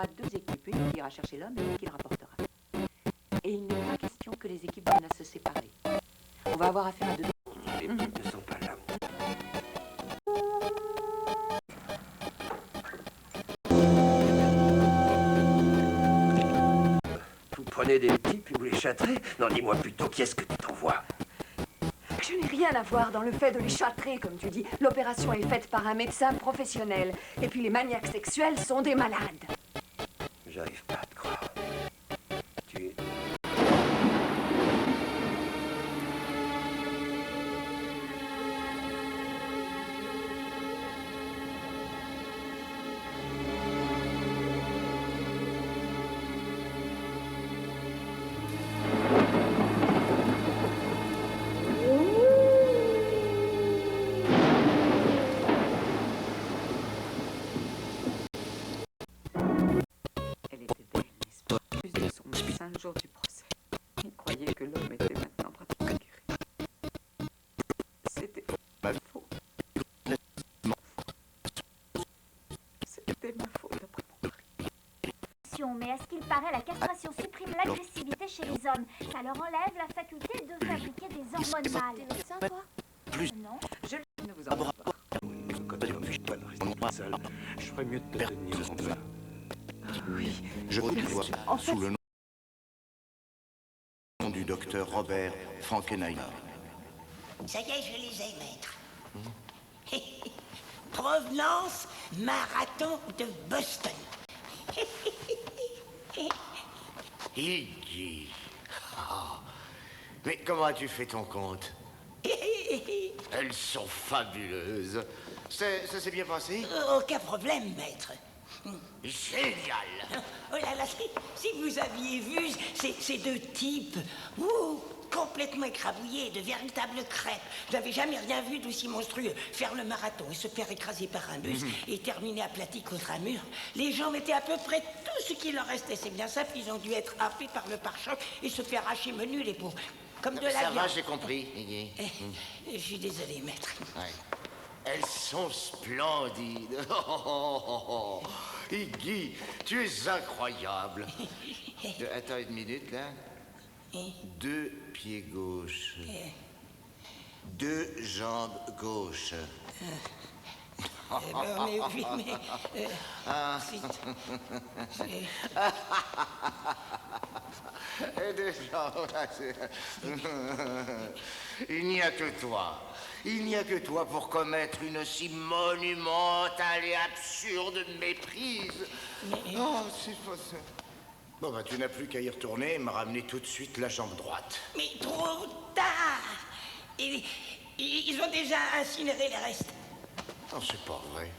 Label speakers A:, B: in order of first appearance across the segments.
A: aura deux équipes, une qui ira chercher l'homme et une qui le rapportera. Et il n'est pas question que les équipes viennent à se séparer. On va avoir affaire à deux...
B: Les petites ne sont pas là. Vous prenez des petits puis vous les châtrez? Non, dis-moi plutôt, qui est-ce que tu t'envoies?
A: Je n'ai rien à voir dans le fait de les châtrer, comme tu dis. L'opération est faite par un médecin professionnel. Et puis les maniaques sexuels sont des malades.
B: J'arrive pas à te croire. Tu...
A: Le jour du procès. Il croyait que l'homme était maintenant pratiquement guéri. C'était faux. C'était ma faute après mon mari.
C: Mais à ce qu'il paraît, la castration supprime l'agressivité chez les hommes. Ça leur enlève la faculté de fabriquer des hormones mâles. T'es médecin, toi? Non.
A: Je ne vous en veux pas.
B: Je ferais mieux de te tenir en bas.
A: Oui.
D: Je vous vois
A: En fait,
D: sous le nom du docteur Robert Frankenheimer.
E: Ça y est, je les ai, maître. Provenance, marathon de Boston.
D: Iggy. Ah. Mais comment as-tu fait ton compte? Elles sont fabuleuses. Ça s'est bien passé?
E: Aucun problème, maître.
D: Génial.
E: Oh là là, si vous aviez vu ces deux types, complètement écrabouillés, de véritables crêpes. Je n'avais jamais rien vu d'aussi monstrueux. Faire le marathon et se faire écraser par un bus et terminer aplati contre un mur. Les jambes étaient à peu près tout ce qui leur restait. C'est bien simple, ils ont dû être happés par le pare-choc et se faire hacher menu, les pauvres. Comme de la
D: Ça va,
E: viande.
D: j'ai compris, Iggy.
E: Je suis désolé, maître.
D: Ouais. Elles sont splendides. Iggy, tu es incroyable. Attends une minute, là. 2 pieds gauches. 2 jambes gauches.
E: Mais oui, mais...
D: Et 2 jambes... Il n'y a que toi. Il n'y a que toi pour commettre une si monumentale et absurde méprise. Oh, c'est pas ça. Bon, bah, tu n'as plus qu'à y retourner et me ramener tout de suite la jambe droite.
E: Mais trop tard. Ils ont déjà incinéré les restes.
D: Oh, c'est pas vrai.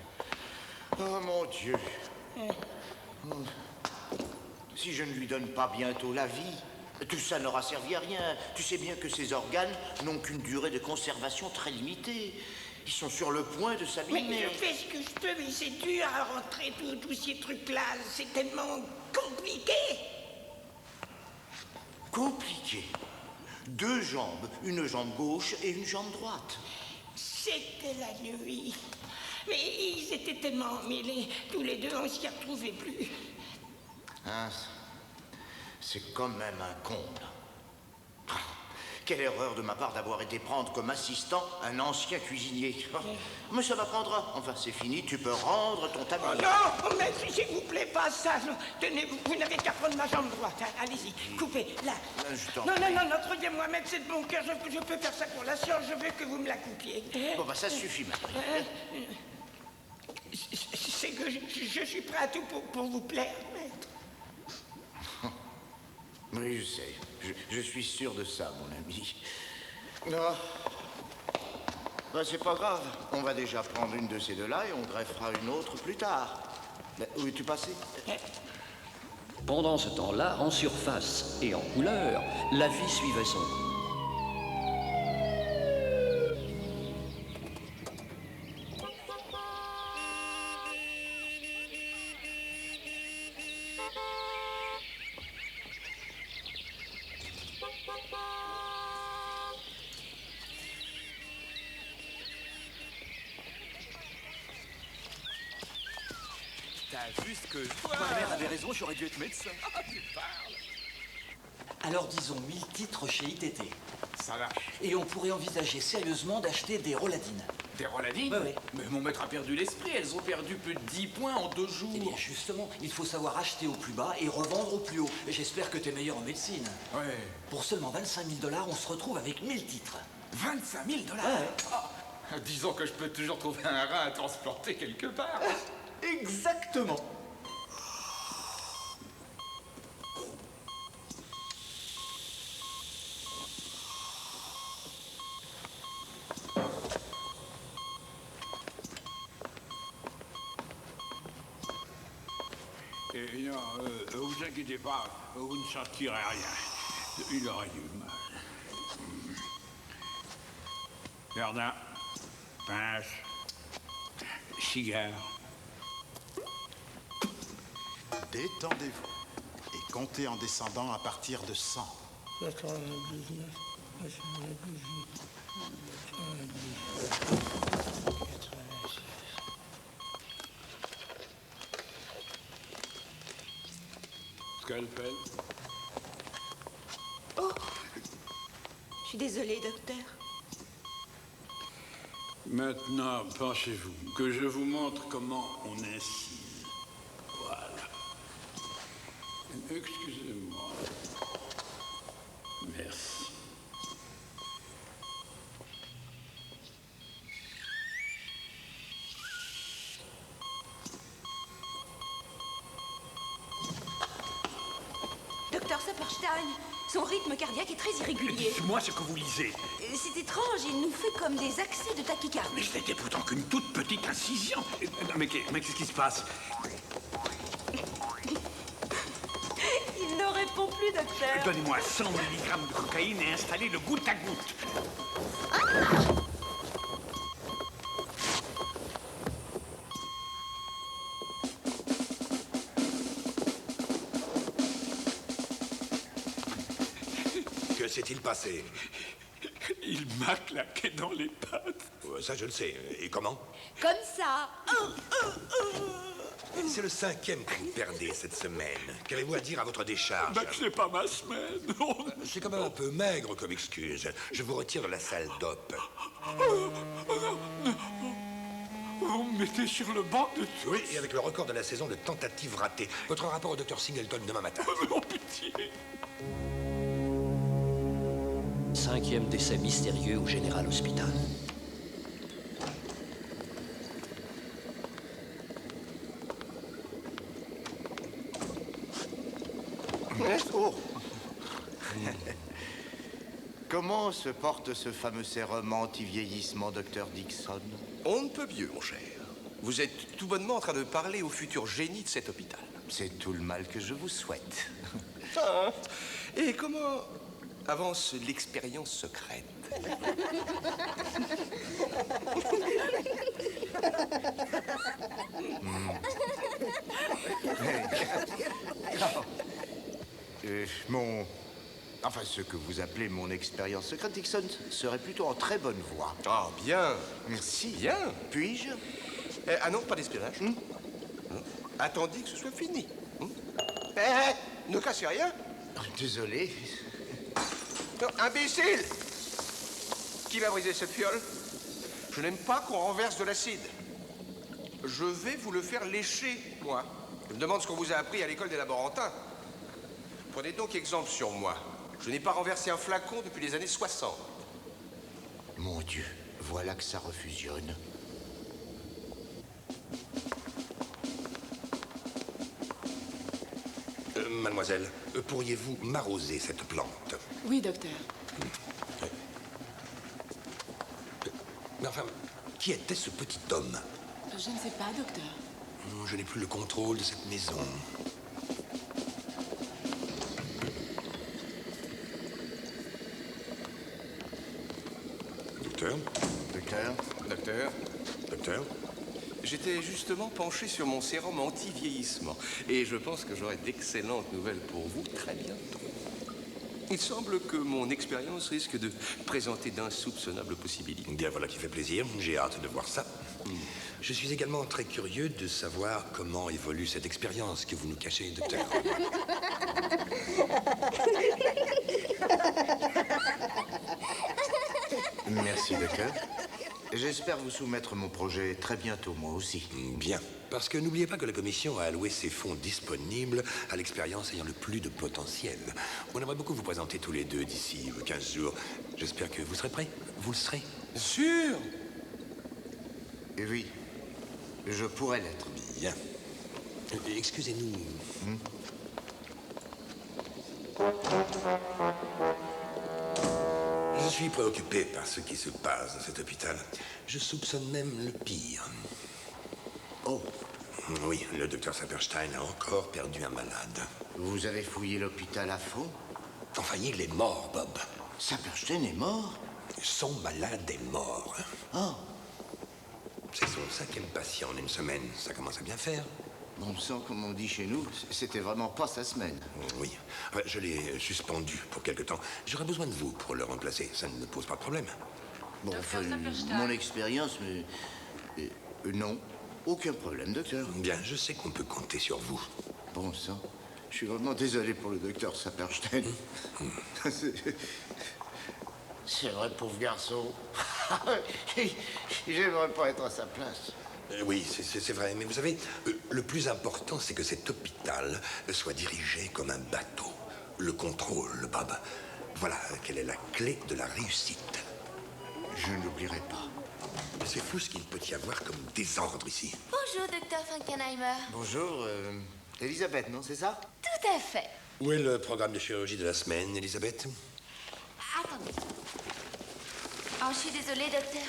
D: Oh, mon Dieu. Si je ne lui donne pas bientôt la vie, tout ça n'aura servi à rien. Tu sais bien que ces organes n'ont qu'une durée de conservation très limitée. Ils sont sur le point de s'abîmer.
E: Mais je fais ce que je peux, mais c'est dur à rentrer tous ces trucs-là. C'est tellement compliqué.
D: Compliqué. 2 jambes, une jambe gauche et une jambe droite.
E: C'était la nuit. Mais ils étaient tellement mêlés, tous les deux, on s'y retrouvait plus.
D: Hein, c'est quand même un comble. Quelle erreur de ma part d'avoir été prendre comme assistant un ancien cuisinier. Mais ça m'apprendra. Enfin, c'est fini, tu peux rendre ton tablier.
E: Oh non, mais s'il vous plaît, pas ça. Tenez, vous n'avez qu'à prendre ma jambe droite. Allez-y, coupez, là. Non, croyez-moi, maître, c'est de bon cœur. Je peux faire ça pour la science. Je veux que vous me la coupiez.
D: Bon, bah, ça suffit maintenant.
E: C'est que je suis prêt à tout pour vous plaire, maître.
D: Oui, je sais. Je suis sûr de ça, mon ami. Non. Ben, c'est pas grave. On va déjà prendre une de ces deux-là et on greffera une autre plus tard. Ben, où es-tu passé?
F: Pendant ce temps-là, en surface et en couleur, la vie suivait son cours.
G: là, juste que je vois.
H: Ma mère avait raison, j'aurais dû être médecin.
G: Tu parles.
H: Alors disons 1000 titres chez ITT.
G: Ça marche.
H: Et on pourrait envisager sérieusement d'acheter des Roladines.
G: Des Roladines?
H: Oui.
G: Mais mon maître a perdu l'esprit. Elles ont perdu plus de 10 points en 2 jours.
H: Eh bien justement, il faut savoir acheter au plus bas et revendre au plus haut. Et j'espère que t'es meilleur en médecine.
G: Ouais.
H: Pour seulement 25 000 $, on se retrouve avec 1000 titres.
G: 25 000 $.
H: Ouais.
G: Disons que je peux toujours trouver un rein à transporter quelque part.
H: Exactement.
I: Non, vous inquiétez pas, vous ne sentirez rien. Il aurait eu mal. Jardin, pince, cigare.
J: Détendez-vous et comptez en descendant à partir de 100.
E: 99, 98, 96.
I: Scalpel.
K: Oh, je suis désolée, docteur.
I: Maintenant, penchez-vous, que je vous montre comment on incise. Voilà. Excusez-moi. Merci.
K: Docteur Sapperstein, son rythme cardiaque est très irrégulier.
I: Dites-moi ce que vous lisez.
K: C'est étrange, il nous fait comme des accès de tachycardie.
I: Mais ce n'était pourtant qu'une toute petite incision. Mais qu'est-ce qui se passe?
K: Il ne répond plus, docteur.
I: Donnez-moi 100 mg de cocaïne et installez-le goutte à goutte.
L: Que s'est-il passé?
I: Il m'a claqué dans les pattes.
L: Ça, je le sais. Et comment?
K: Comme ça.
L: C'est le 5e que vous perdez cette semaine. Qu'avez-vous à dire à votre décharge?
I: Bah, c'est pas ma semaine.
L: C'est quand même un peu maigre comme excuse. Je vous retire de la salle d'op.
I: Vous me mettez sur le banc de tous.
L: Oui, et avec le record de la saison de tentatives ratées. Votre rapport au docteur Singleton demain matin.
I: Oh, pitié.
F: 5e décès mystérieux au General Hospital.
D: Oh. Comment se porte ce fameux sérum anti-vieillissement, docteur Dixon?
B: On ne peut mieux, mon cher. Vous êtes tout bonnement en train de parler au futur génie de cet hôpital.
D: C'est tout le mal que je vous souhaite.
B: Ah, et comment avance l'expérience secrète?
D: Enfin, ce que vous appelez mon expérience secrète, Dixon, serait plutôt en très bonne voie.
B: Ah, bien.
D: Merci.
B: Bien.
D: Puis-je?
B: Ah non, pas d'espionnage. Attendez que ce soit fini. Ne cassez rien.
D: Désolé.
B: Non, imbécile! Qui va briser cette fiole? Je n'aime pas qu'on renverse de l'acide. Je vais vous le faire lécher, moi. Je me demande ce qu'on vous a appris à l'école des laborantins. Prenez donc exemple sur moi. Je n'ai pas renversé un flacon depuis les années 60.
D: Mon Dieu, voilà que ça refusionne.
L: Mademoiselle, pourriez-vous m'arroser cette plante?
M: Oui, docteur.
L: Mais enfin, qui était ce petit homme?
M: Je ne sais pas, docteur.
L: Je n'ai plus le contrôle de cette maison. Docteur?
D: Docteur?
B: Docteur?
L: Docteur?
B: J'étais justement penché sur mon sérum anti-vieillissement. Et je pense que j'aurai d'excellentes nouvelles pour vous très bientôt. Il semble que mon expérience risque de présenter d'insoupçonnables possibilités.
L: Bien, voilà qui fait plaisir. J'ai hâte de voir ça. Je suis également très curieux de savoir comment évolue cette expérience que vous nous cachez, docteur.
D: Merci, docteur. J'espère vous soumettre mon projet très bientôt, moi aussi.
L: Bien. Parce que n'oubliez pas que la Commission a alloué ses fonds disponibles à l'expérience ayant le plus de potentiel. On aimerait beaucoup vous présenter tous les deux d'ici 15 jours. J'espère que vous serez prêts. Vous le serez.
B: Sûr.
D: Et oui, je pourrais l'être.
L: Bien. Excusez-nous. Je suis préoccupé par ce qui se passe dans cet hôpital. Je soupçonne même le pire.
D: Oh.
L: Oui, le docteur Saperstein a encore perdu un malade.
D: Vous avez fouillé l'hôpital à fond?
L: Enfin, il est mort, Bob.
D: Saperstein est mort?
L: Son malade est mort.
D: Oh.
L: C'est son 5e patient en une semaine. Ça commence à bien faire.
D: Bon sang, comme on dit chez nous, c'était vraiment pas sa semaine.
L: Oui. Enfin, je l'ai suspendu pour quelque temps. J'aurais besoin de vous pour le remplacer. Ça ne me pose pas de problème.
D: Bon, enfin, mon expérience, mais... non, aucun problème, docteur.
L: Bien, je sais qu'on peut compter sur vous.
D: Bon sang, je suis vraiment désolé pour le docteur Saperstein. C'est vrai, pauvre garçon. J'aimerais pas être à sa place.
L: Oui, c'est vrai. Mais vous savez, le plus important, c'est que cet hôpital soit dirigé comme un bateau. Le contrôle, Bob. Voilà quelle est la clé de la réussite.
D: Je n'oublierai pas.
L: C'est fou ce qu'il peut y avoir comme désordre ici.
N: Bonjour, docteur Frankenheimer.
D: Bonjour, Elisabeth, non, c'est ça?
N: Tout à fait.
L: Où est le programme de chirurgie de la semaine, Elisabeth?
N: Attendez. Oh, je suis désolée, docteur.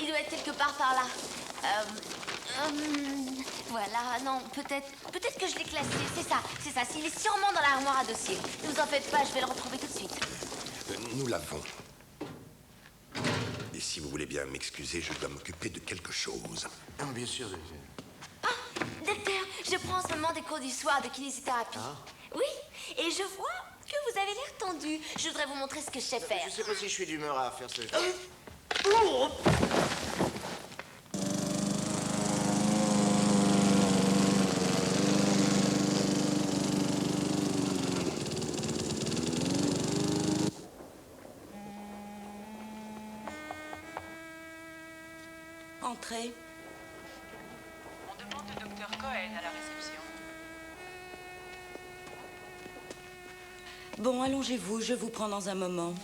N: Il doit être quelque part par là. Voilà, non, peut-être que je l'ai classé. C'est ça. Il est sûrement dans l'armoire à dossier. Ne vous en faites pas, je vais le retrouver tout de suite.
L: Nous l'avons. Et si vous voulez bien m'excuser, je dois m'occuper de quelque chose.
D: Ah, bien sûr.
N: Ah, docteur, je prends en ce moment des cours du soir de kinésithérapie.
D: Ah.
N: Oui, et je vois que vous avez l'air tendu. Je voudrais vous montrer ce que je sais faire.
D: Je sais pas si je suis d'humeur à faire ce...
E: Entrez.
O: On demande le docteur Cohen à la réception.
E: Bon, allongez-vous, je vous prends dans un moment.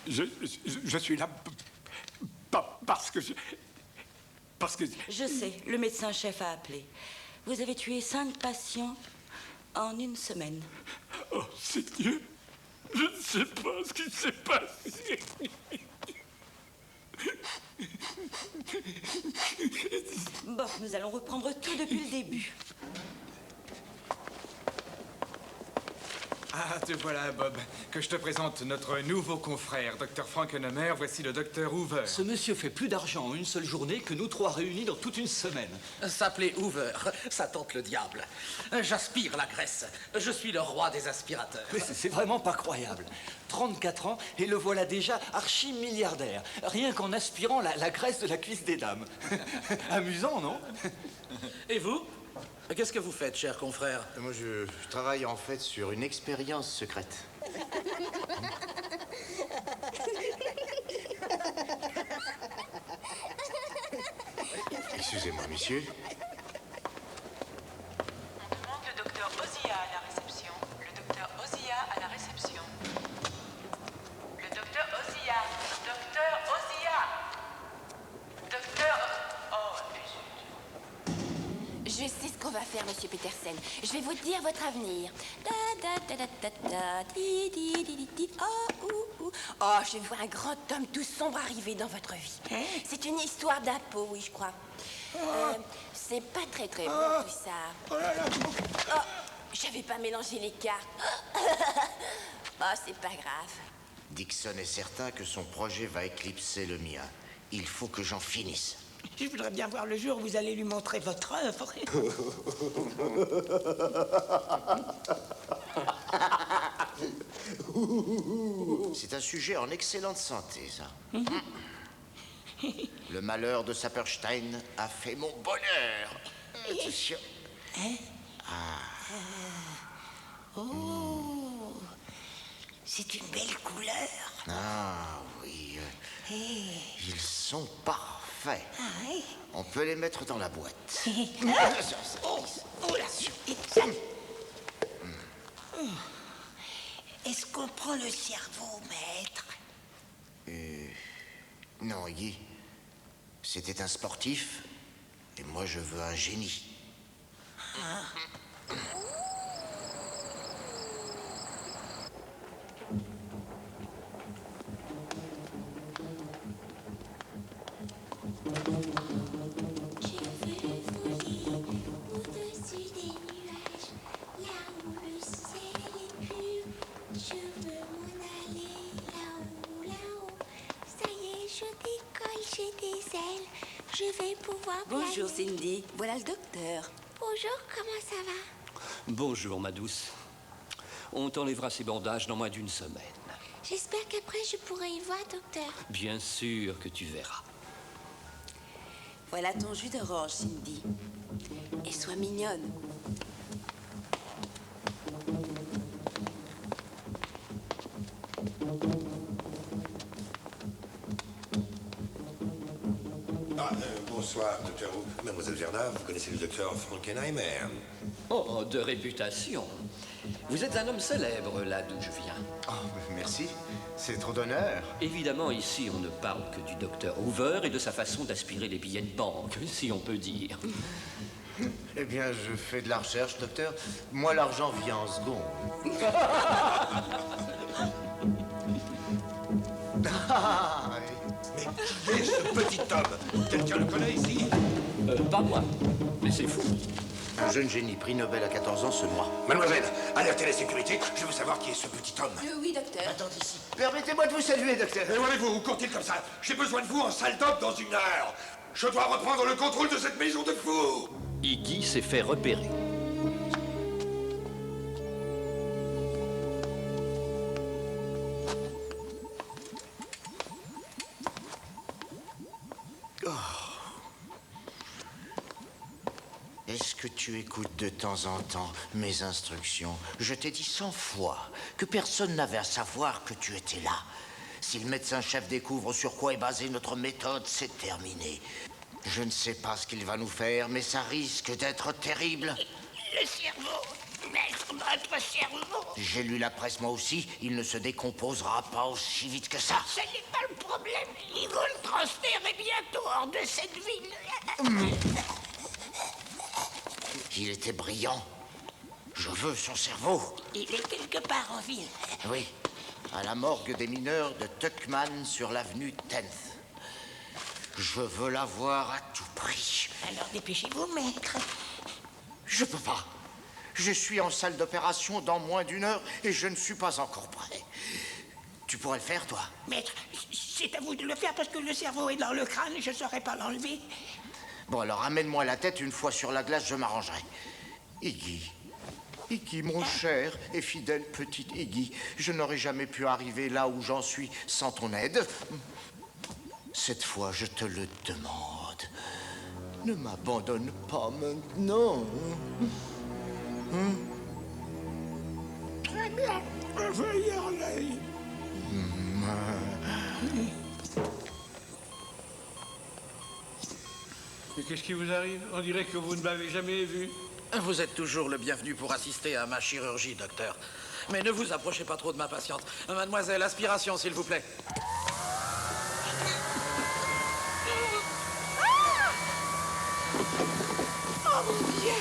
P: Je suis là parce que
E: Je sais, le médecin-chef a appelé. Vous avez tué 5 patients en une semaine.
P: Oh, c'est Dieu. Je ne sais pas ce qui s'est passé.
E: Bon, nous allons reprendre tout depuis le début.
Q: Ah, te voilà, Bob. Que je te présente notre nouveau confrère, Dr. Frankenheimer. Voici le Dr. Hoover.
H: Ce monsieur fait plus d'argent en une seule journée que nous 3 réunis dans toute une semaine.
R: S'appeler Hoover, ça tente le diable. J'aspire la graisse. Je suis le roi des aspirateurs.
H: Mais c'est vraiment pas croyable. 34 ans et le voilà déjà archi-milliardaire. Rien qu'en aspirant la graisse de la cuisse des dames. Amusant, non?
R: Et vous? Qu'est-ce que vous faites, cher confrère?
D: Moi, je travaille en fait sur une expérience secrète. Excusez-moi, monsieur.
O: On demande le docteur Ozia à la réception. Le docteur Ozia à la réception. Le docteur Ozia. Docteur Ozia. Docteur... Oh,
N: Je sais ce qu'on va faire, monsieur Petersen. Je vais vous dire votre avenir. Oh, je vais voir un grand homme tout sombre arriver dans votre vie. C'est une histoire d'impôt, oui, je crois. C'est pas très bon, tout ça. Oh, j'avais pas mélangé les cartes. Oh, c'est pas grave.
D: Dixon est certain que son projet va éclipser le mien. Il faut que j'en finisse.
E: Je voudrais bien voir le jour où vous allez lui montrer votre œuvre.
D: C'est un sujet en excellente santé, ça. Le malheur de Saperstein a fait mon bonheur. Attention.
E: Hein? Oh, c'est une belle couleur.
D: Ah oui, ils sont parfaits.
E: Ah oui.
D: On peut les mettre dans la boîte.
E: Oh, là. Est-ce qu'on prend le cerveau, maître?
D: Non, Iggy. C'était un sportif, et moi je veux un génie.
C: Je vais pouvoir
N: Bonjour,
C: planer.
N: Cindy. Voilà le docteur.
C: Bonjour, comment ça va?
F: Bonjour, ma douce. On t'enlèvera ces bandages dans moins d'une semaine.
C: J'espère qu'après je pourrai y voir, docteur.
F: Bien sûr que tu verras.
N: Voilà ton jus d'orange, Cindy. Et sois mignonne.
L: Bonsoir, docteur. Mademoiselle Verna, vous connaissez le docteur Frankenheimer?
F: Oh, de réputation. Vous êtes un homme célèbre, là d'où je viens.
D: Oh, merci. C'est trop d'honneur.
F: Évidemment, ici, on ne parle que du docteur Hoover et de sa façon d'aspirer les billets de banque, si on peut dire.
D: Eh bien, je fais de la recherche, docteur. Moi, l'argent vient en seconde.
L: Mais qui est ce petit homme? Quelqu'un le connaît ici?
F: Pas moi, mais c'est fou.
D: Un jeune génie, prix Nobel à 14 ans ce mois.
L: Mademoiselle, alertez la sécurité. Je veux savoir qui est ce petit homme.
N: Oui, docteur.
D: Attendez ici. Permettez-moi de vous saluer, docteur.
L: Mais où allez-vous? Où court-il comme ça? J'ai besoin de vous en salle d'op dans 1 heure. Je dois reprendre le contrôle de cette maison de fous.
F: Iggy s'est fait repérer.
D: Est-ce que tu écoutes de temps en temps mes instructions? Je t'ai dit 100 fois que personne n'avait à savoir que tu étais là. Si le médecin-chef découvre sur quoi est basée notre méthode, c'est terminé. Je ne sais pas ce qu'il va nous faire, mais ça risque d'être terrible.
E: Le cerveau, maître, votre cerveau.
D: J'ai lu la presse moi aussi, il ne se décomposera pas aussi vite que ça.
E: Ce n'est pas le problème. Ils vont le transférer bientôt hors de cette ville.
D: Il était brillant. Je veux son cerveau.
E: Il est quelque part en ville.
D: Oui, à la morgue des mineurs de Tuckman sur l'avenue 10th. Je veux la voir à tout prix.
E: Alors dépêchez-vous, maître.
D: Je peux pas. Je suis en salle d'opération dans moins d'1 heure et je ne suis pas encore prêt. Tu pourrais le faire, toi?
E: Maître, c'est à vous de le faire parce que le cerveau est dans le crâne et je ne saurais pas l'enlever.
D: Bon, alors amène-moi la tête, une fois sur la glace, je m'arrangerai. Iggy. Iggy, mon cher et fidèle petit Iggy, je n'aurais jamais pu arriver là où j'en suis sans ton aide. Cette fois, je te le demande. Ne m'abandonne pas maintenant.
E: Très bien, je vais y aller.
I: Mais qu'est-ce qui vous arrive? On dirait que vous ne m'avez jamais vu.
R: Vous êtes toujours le bienvenu pour assister à ma chirurgie, docteur. Mais ne vous approchez pas trop de ma patiente. Mademoiselle, aspiration, s'il vous plaît.
E: Oh mon Dieu!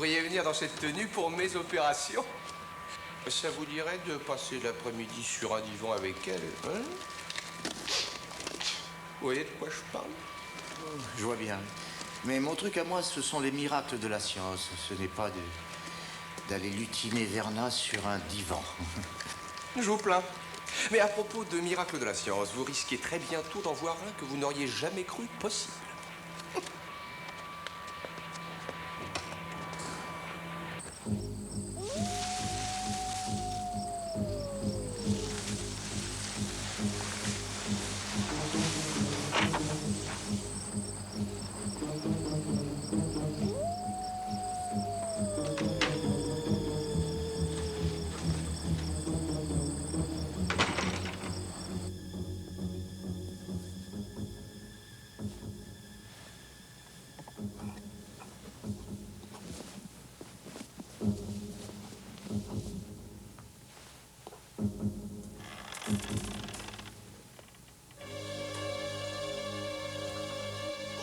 B: devriez venir dans cette tenue pour mes opérations. Ça vous dirait de passer l'après-midi sur un divan avec elle, hein? Vous voyez de quoi je parle?
D: Je vois bien. Mais mon truc à moi, ce sont les miracles de la science. Ce n'est pas d'aller lutiner Verna sur un divan.
B: Je vous plains. Mais à propos de miracles de la science, vous risquez très bientôt d'en voir un que vous n'auriez jamais cru possible.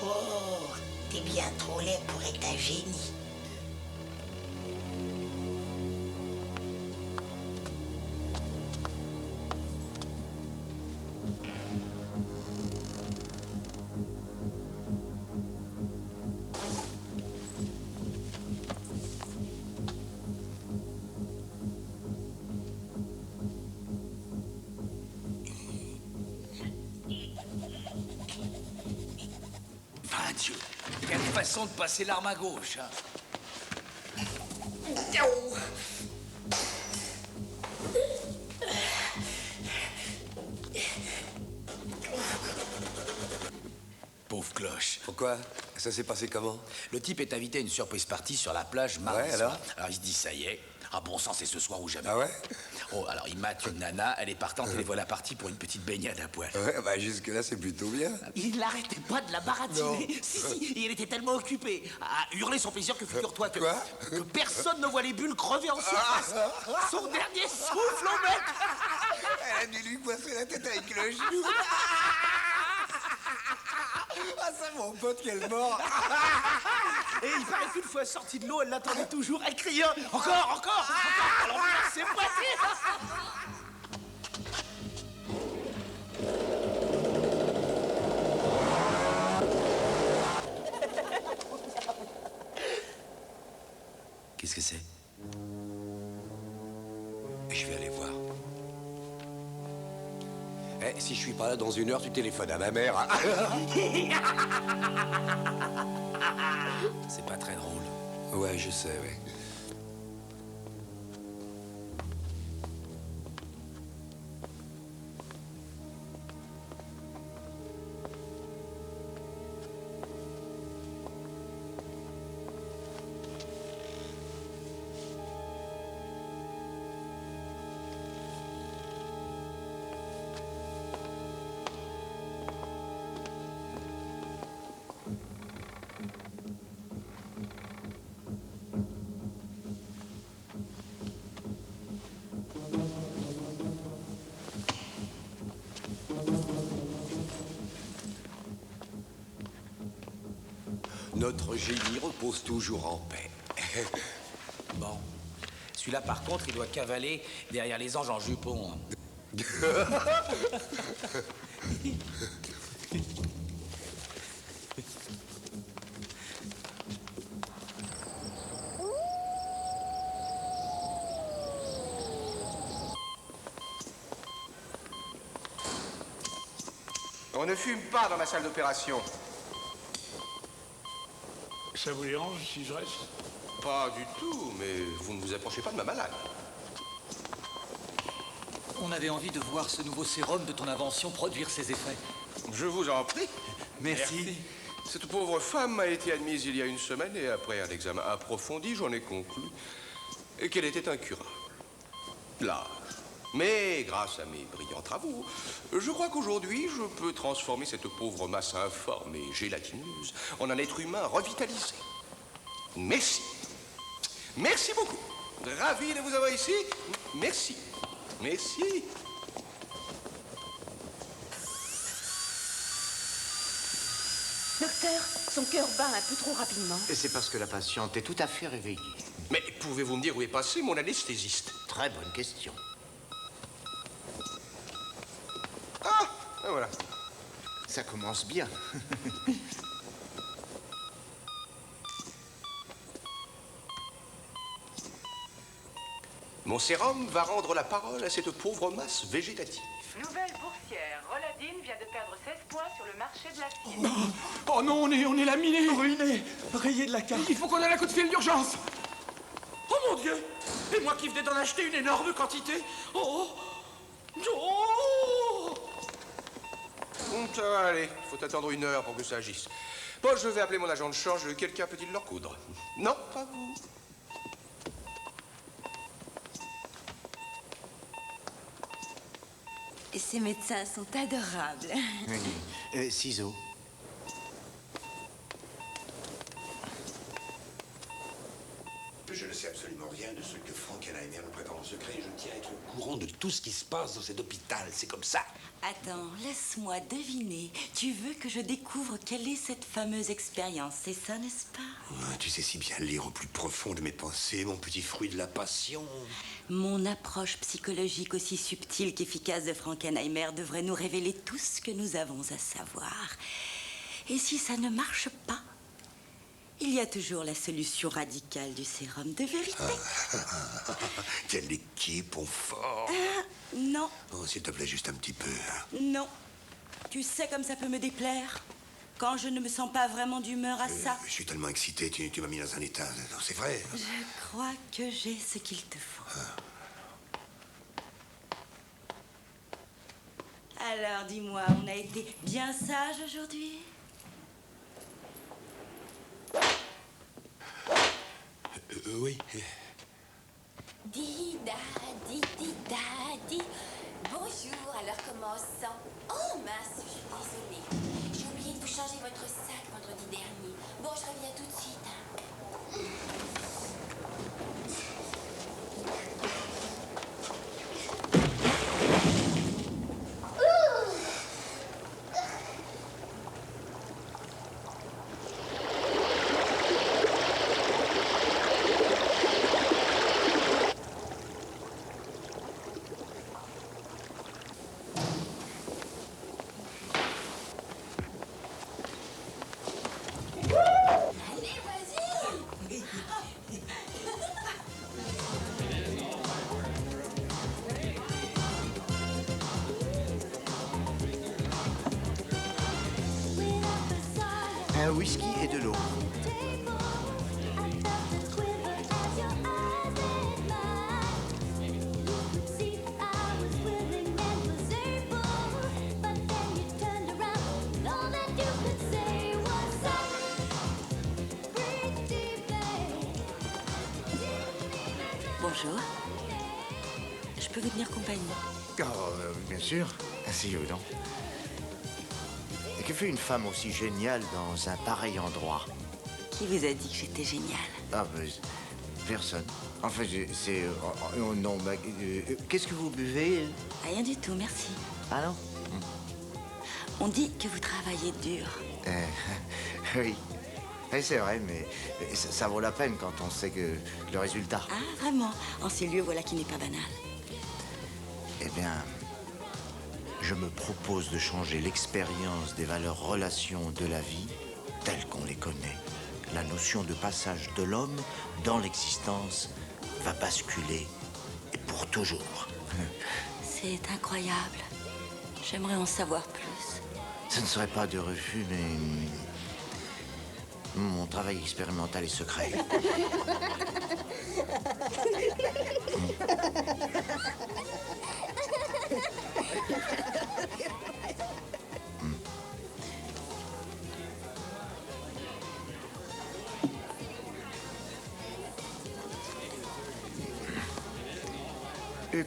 E: Oh, t'es bien trop laid pour être un génie.
R: Dieu, quelle façon de passer l'arme à gauche, hein. Pauvre cloche.
L: Pourquoi? Ça s'est passé comment?
R: Le type est invité à une surprise party sur la plage mardi
L: Ouais,
R: soir.
L: alors?
R: Alors il se dit, ça y est, ah bon sang, c'est ce soir ou jamais.
L: Ah ouais?
R: Oh, alors il mate une nana, elle est partante et les voilà partis pour une petite baignade à poil.
L: Ouais, bah jusque-là, c'est plutôt bien.
E: Il n'arrêtait pas de la baratiner. Si, il était tellement occupé à hurler son plaisir que figure-toi que personne ne voit les bulles crever en surface. Son dernier souffle au mec.
L: Elle a dû lui coincer la tête avec le genou. Ah, c'est mon pote, quel mort.
E: Et il paraît qu'une fois sorti de l'eau, elle l'attendait toujours. Elle criait encore. Alors c'est passé.
R: Qu'est-ce que c'est?
L: Je vais aller voir. Eh, si je suis pas là dans 1 heure, tu téléphones à ma mère. Hein.
R: C'est pas très drôle.
L: Ouais, je sais, ouais. Notre génie repose toujours en paix.
R: Bon. Celui-là, par contre, il doit cavaler derrière les anges en jupon.
B: On ne fume pas dans ma salle d'opération.
I: Ça vous dérange si je reste?
B: Pas du tout, mais vous ne vous approchez pas de ma malade.
H: On avait envie de voir ce nouveau sérum de ton invention produire ses effets.
B: Je vous en prie.
H: Merci.
B: Cette pauvre femme a été admise il y a 1 semaine et après un examen approfondi, j'en ai conclu qu'elle était incurable. L'âge. Mais grâce à mes brillants travaux, je crois qu'aujourd'hui, je peux transformer cette pauvre masse informe et gélatineuse en un être humain revitalisé. Merci. Merci beaucoup. Ravi de vous avoir ici. Merci. Merci.
K: Docteur, son cœur bat un peu trop rapidement.
D: Et c'est parce que la patiente est tout à fait réveillée.
B: Mais pouvez-vous me dire où est passé mon anesthésiste?
D: Très bonne question.
B: Ah, voilà.
D: Ça commence bien.
B: Mon sérum va rendre la parole à cette pauvre masse végétative.
O: Nouvelle boursière, Roladine vient de perdre 16 points sur le marché de l'acier.
P: Oh non, on est laminé.
H: Ruiné, rayé de la carte.
P: Il faut qu'on ait un coup de fil d'urgence.
R: Oh mon Dieu! Et moi qui venais d'en acheter une énorme quantité. Oh! Oh!
B: Ça va aller, il faut attendre 1 heure pour que ça agisse. Bon, je vais appeler mon agent de change. Quelqu'un peut-il leur coudre? Non, pas vous.
S: Et ces médecins sont adorables.
D: Oui. Ciseaux.
L: Je ne sais absolument rien de ce que Frankenheimer me prépare en secret. Je tiens à être au courant de tout ce qui se passe dans cet hôpital. C'est comme ça.
S: Attends, laisse-moi deviner. Tu veux que je découvre quelle est cette fameuse expérience, c'est ça, n'est-ce pas?
L: Tu sais si bien lire au plus profond de mes pensées, mon petit fruit de la passion.
S: Mon approche psychologique aussi subtile qu'efficace de Frankenheimer devrait nous révéler tout ce que nous avons à savoir. Et si ça ne marche pas, il y a toujours la solution radicale du sérum de vérité.
L: Quelle équipe on forme.
S: Non.
L: Oh, s'il te plaît, juste un petit peu.
S: Non. Tu sais comme ça peut me déplaire quand je ne me sens pas vraiment d'humeur à ça.
L: Je suis tellement excité, tu m'as mis dans un état. Non, c'est vrai.
S: Je crois que j'ai ce qu'il te faut. Alors, dis-moi, on a été bien sage aujourd'hui?
L: Oui.
N: Dida, di. Bonjour, alors comment on se sent? Oh mince, je suis désolée. J'ai oublié de vous changer votre sac vendredi dernier. Bon, je reviens tout de suite.
D: Un whisky et de l'eau.
S: Bonjour. Je peux vous tenir compagnie?
D: Oh, bien sûr. Asseyez-vous donc. Et que fait une femme aussi géniale dans un pareil endroit?
S: Qui vous a dit que j'étais géniale?
D: Ah, personne. Enfin, c'est... oh, non, qu'est-ce que vous buvez?
S: Rien du tout, merci.
D: Ah non?
S: On dit que vous travaillez dur.
D: Oui. Oui, c'est vrai, mais ça vaut la peine quand on sait que le résultat.
S: Ah, vraiment? En ces lieux, voilà qui n'est pas banal.
D: Eh bien, je me propose de changer l'expérience des valeurs relations de la vie telles qu'on les connaît. La notion de passage de l'homme dans l'existence va basculer et pour toujours.
S: C'est incroyable. J'aimerais en savoir plus.
D: Ce ne serait pas de refus, mais... mon travail expérimental est secret.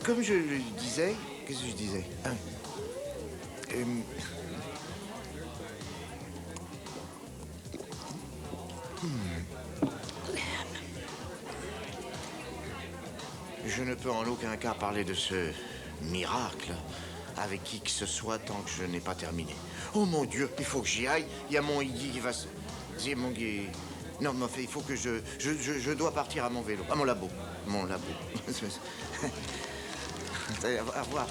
D: Comme je le disais... Qu'est-ce que je disais? Je ne peux en aucun cas parler de ce miracle avec qui que ce soit tant que je n'ai pas terminé. Oh mon Dieu, il faut que j'y aille. Il y a mon Iggy qui va se... C'est mon Guy... Non, mais en fait, il faut que je dois partir à mon vélo, à mon labo. Mon labo. Au revoir.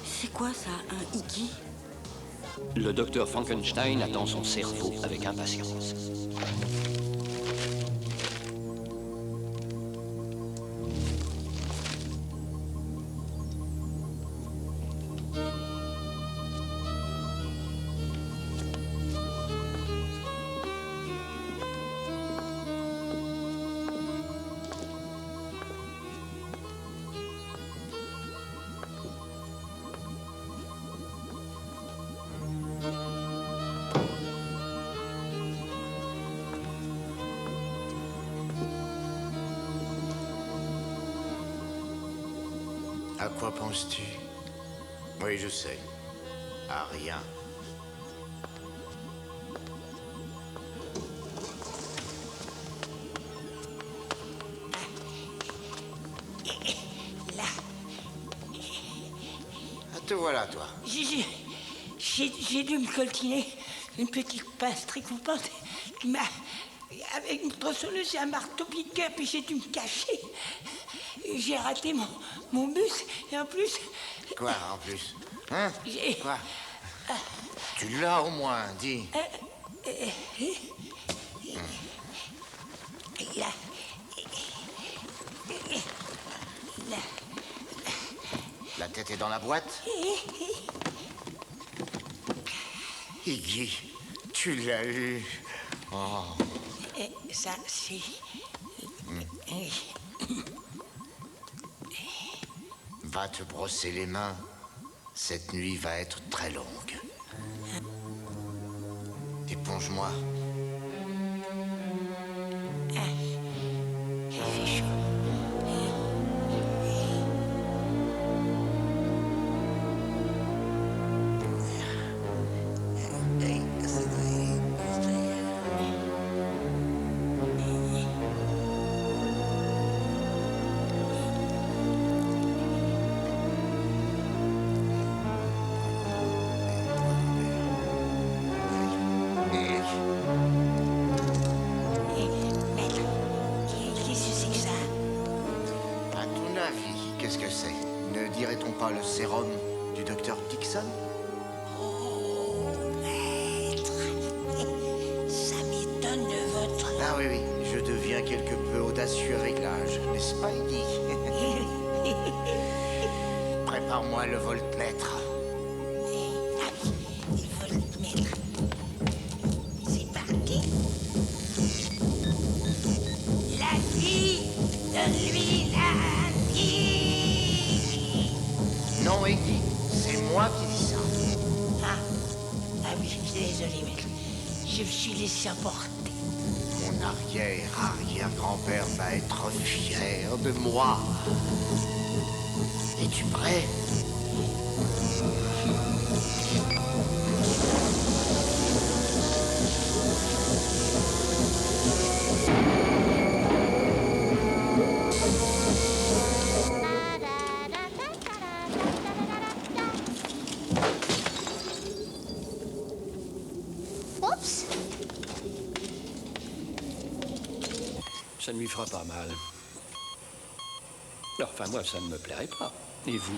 S: C'est quoi ça, un Iggy?
F: Le docteur Frankenstein attend son cerveau avec impatience.
D: À quoi penses-tu? Oui, je sais. À rien.
E: Là.
D: Ah, te voilà, toi.
E: J'ai dû me coltiner une petite pince très coupante qui m'a... Avec une tronçonneuse et un marteau-piqueur, puis j'ai dû me cacher. J'ai raté mon bus, et en plus...
D: Quoi, en plus? Hein?
E: J'ai...
D: Quoi? Tu l'as au moins, dis.
E: Là. Là.
D: La tête est dans la boîte? Iggy, tu l'as eu. Oh.
E: Ça, c'est...
D: Va te brosser les mains. Cette nuit va être très longue. Éponge-moi.
E: Il fait chaud.
D: Qu'est-ce que c'est? Ne dirait-on pas le sérum du docteur Dixon?
E: Oh, maître, ça m'étonne de votre...
D: Ah oui, oui, je deviens quelque peu audacieux avec l'âge, n'est-ce pas, Iggy? Prépare-moi le voltmètre.
E: Le voltmètre. C'est parti. La vie de lui, la vie.
D: Non, Iggy, c'est moi qui dis ça.
E: Ah oui, je suis désolé, maître. Je me suis laissé emporter.
D: Mon arrière-grand-père va être fier de moi. Es-tu prêt?
N: Oups.
F: Ça ne lui fera pas mal. Enfin, moi, ça ne me plairait pas. Et vous?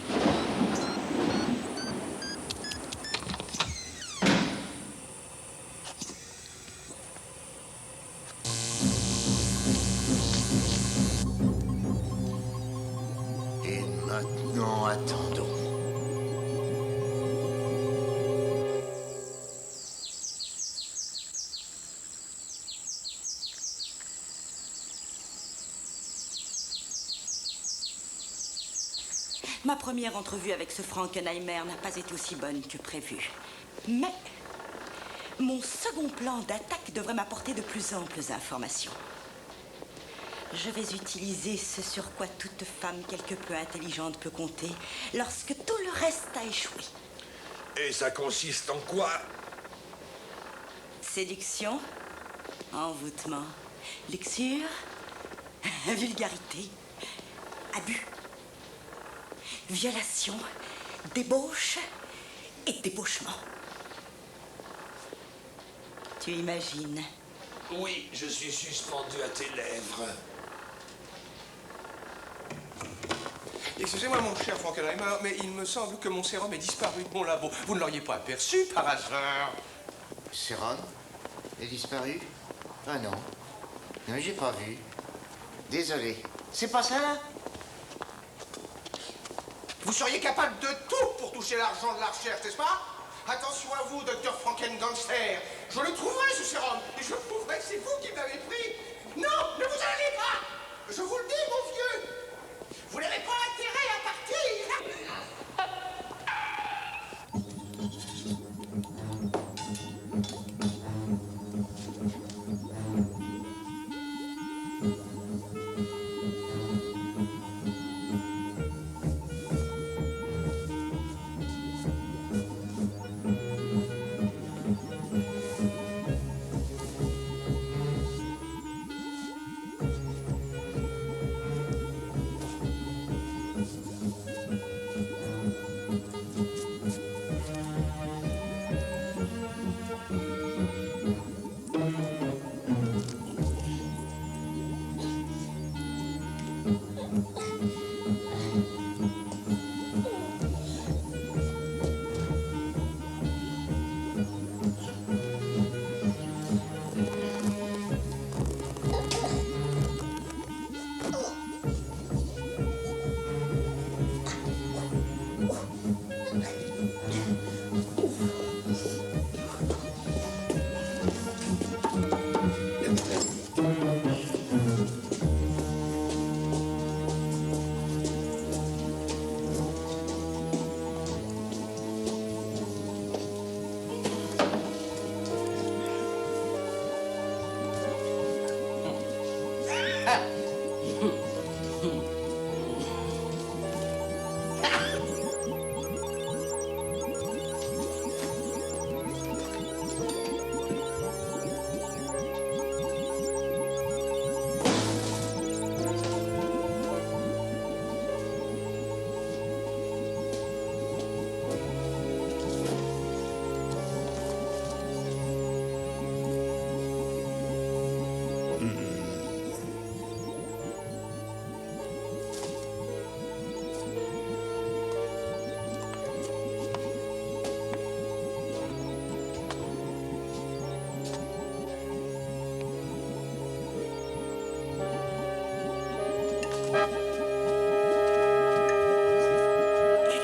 D: Et maintenant, attendons.
S: Ma première entrevue avec ce Frankenheimer n'a pas été aussi bonne que prévu. Mais mon second plan d'attaque devrait m'apporter de plus amples informations. Je vais utiliser ce sur quoi toute femme quelque peu intelligente peut compter lorsque tout le reste a échoué.
L: Et ça consiste en quoi?
S: Séduction, envoûtement, luxure, vulgarité, abus. violation, débauche et débauchement. Tu imagines?
L: Oui, je suis suspendu à tes lèvres.
B: Excusez-moi, mon cher Frankenheimer, mais il me semble que mon sérum est disparu de mon labo. Vous ne l'auriez pas aperçu par hasard?
D: Sérum est disparu? Ah non. Non, j'ai pas vu. Désolé. C'est pas ça, là?
B: Vous seriez capable de tout pour toucher l'argent de la recherche, n'est-ce pas? Attention à vous, docteur Frankengangster. Je le trouverai, ce sérum, et je prouverai que c'est vous qui me l'avez pris. Non, ne vous en allez pas. Je vous le dis, mon vieux. Vous n'avez pas intérêt à partir.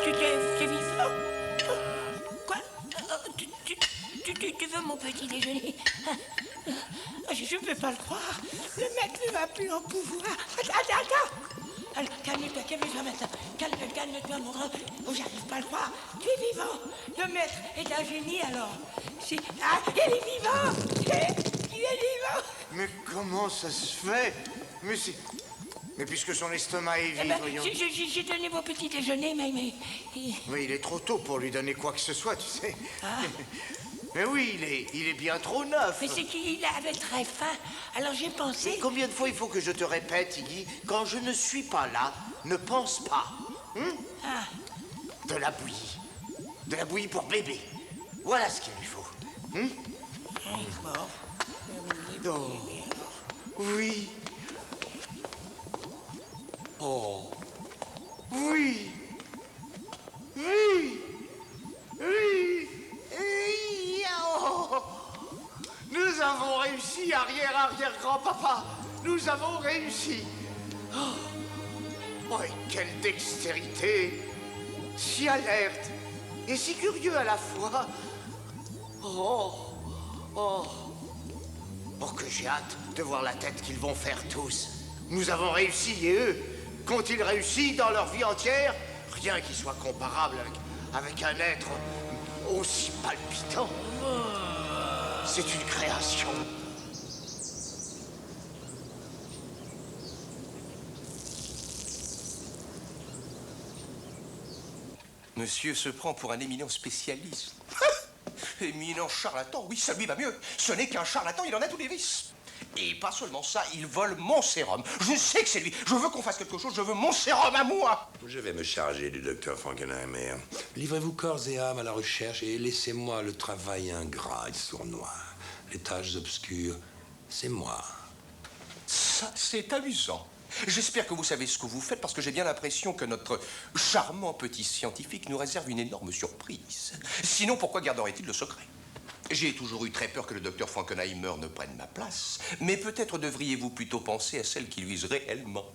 E: Tu es vivant? Quoi? Tu veux mon petit déjeuner? Je peux pas le croire. Le mec ne va plus en pouvoir. Attends! Alors, calme-toi maintenant. Calme-toi, mon grand. Oh, j'arrive pas à le croire. Tu es vivant. Le maître est un génie, alors. Ah, il est vivant! Il est vivant!
D: Mais comment ça se fait? Mais c'est... Mais puisque son estomac est vide, voyons.
E: J'ai donné mon petit déjeuner, mais...
D: Oui, il est trop tôt pour lui donner quoi que ce soit, tu sais.
E: Ah.
D: Mais oui, il est bien trop neuf.
E: Mais c'est qu'il avait très faim. Alors j'ai pensé...
D: Mais combien de fois il faut que je te répète, Iggy, quand je ne suis pas là, ne pense pas.
E: Ah.
D: De la bouillie. De la bouillie pour bébé. Voilà ce qu'il lui faut. Oh. Oui. Oh. Oui. Oui. Oui. Et... Oh. Nous avons réussi, arrière-grand-papa. Nous avons réussi. Oh, et quelle dextérité. Si alerte et si curieux à la fois. Oh. Oh. Oh, que j'ai hâte de voir la tête qu'ils vont faire tous. Nous avons réussi et eux, qu'ont-ils réussi dans leur vie entière? Rien qui soit comparable avec un être aussi palpitant. C'est une création.
B: Monsieur se prend pour un éminent spécialiste. Éminent charlatan, oui, ça lui va mieux. Ce n'est qu'un charlatan, il en a tous les vices. Et pas seulement ça, il vole mon sérum. Je sais que c'est lui. Je veux qu'on fasse quelque chose. Je veux mon sérum à moi.
L: Je vais me charger du docteur Frankenheimer. Livrez-vous corps et âme à la recherche et laissez-moi le travail ingrat et sournois. Les tâches obscures, c'est moi.
B: Ça, c'est amusant. J'espère que vous savez ce que vous faites parce que j'ai bien l'impression que notre charmant petit scientifique nous réserve une énorme surprise. Sinon, pourquoi garderait-il le secret? J'ai toujours eu très peur que le docteur Frankenheimer ne prenne ma place, mais peut-être devriez-vous plutôt penser à celle qui lui vise réellement.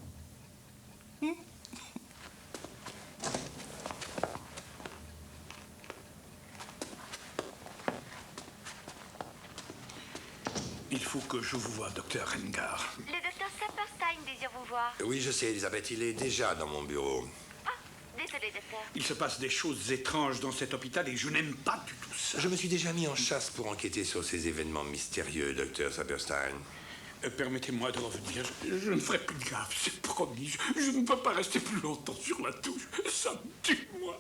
I: Il faut que je vous voie, docteur Rengar.
C: Le docteur Saperstein désire vous voir.
L: Oui, je sais, Elisabeth, il est déjà dans mon bureau.
C: Désolé, docteur.
I: Il se passe des choses étranges dans cet hôpital et je n'aime pas du tout ça.
L: Je me suis déjà mis en chasse pour enquêter sur ces événements mystérieux, docteur Saperstein.
I: Permettez-moi de revenir. Je ne ferai plus gaffe, c'est promis. Je ne peux pas rester plus longtemps sur la touche. Ça me tue, moi.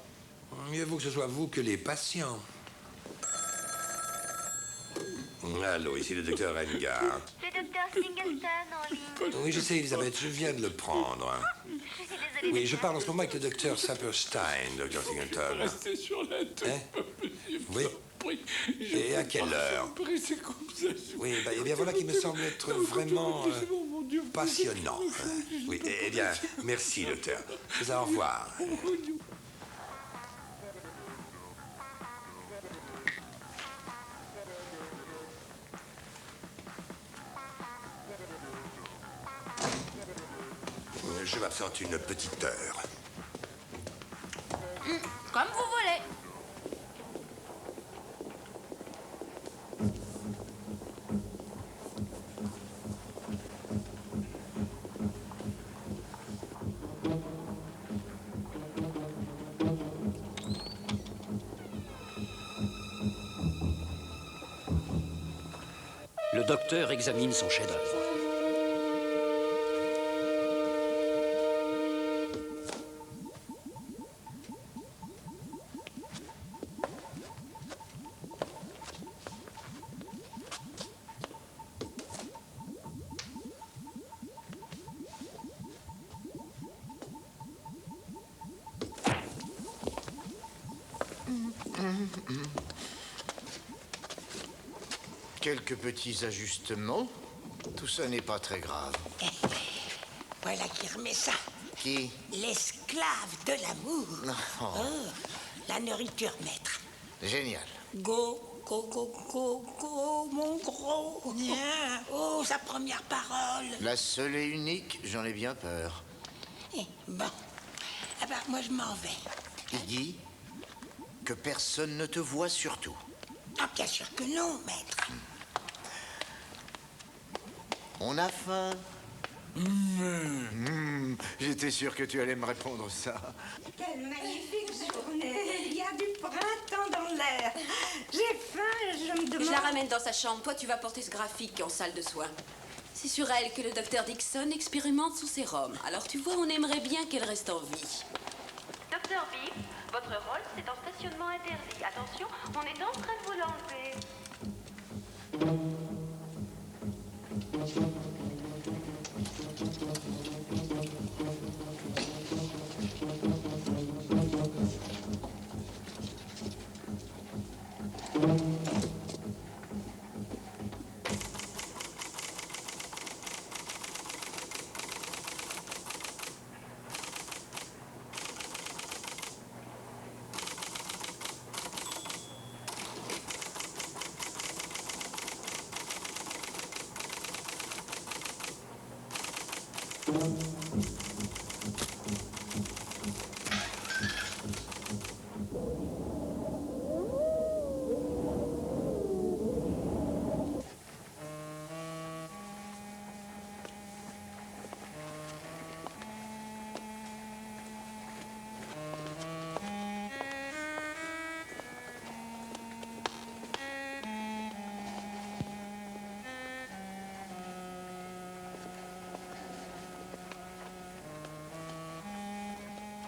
L: Mieux vaut que ce soit vous que les patients. Allô, ici le docteur Rengar.
C: Le docteur Singleton en ligne.
L: Oui, je sais, Elisabeth, je viens de le prendre.
C: Je suis désolée.
L: Oui, je parle en ce moment avec le docteur Saperstein, docteur Singleton.
I: Restez sur la touche.
L: Oui. Et à quelle heure?
I: C'est comme ça.
L: Oui, eh bien voilà qui me semble être vraiment passionnant. Oui, eh bien, merci, docteur. Au revoir. Je m'absente une petite heure.
K: Comme vous voulez.
F: Le docteur examine son chef-d'œuvre.
D: Quelques petits ajustements. Tout ça n'est pas très grave.
E: Voilà qui remet ça.
D: Qui?
E: L'esclave de l'amour. Oh, la nourriture, maître.
D: Génial.
E: Go, go, go, go, go, mon gros. Viens. Oh, sa première parole.
D: La seule et unique, j'en ai bien peur.
E: Bon. Ah ben, moi, je m'en vais.
D: Il dit que personne ne te voit surtout.
E: Ah, bien sûr que non, maître.
D: On a faim. J'étais sûr que tu allais me répondre ça.
T: Quelle magnifique journée. Il y a du printemps dans l'air. J'ai faim, je me demande...
K: Je la ramène dans sa chambre. Toi, tu vas porter ce graphique en salle de soins. C'est sur elle que le docteur Dixon expérimente son sérum. Alors, tu vois, on aimerait bien qu'elle reste en vie.
O: Docteur Bip, votre rôle, c'est en stationnement interdit. Attention, on est en train de vous l'enlever.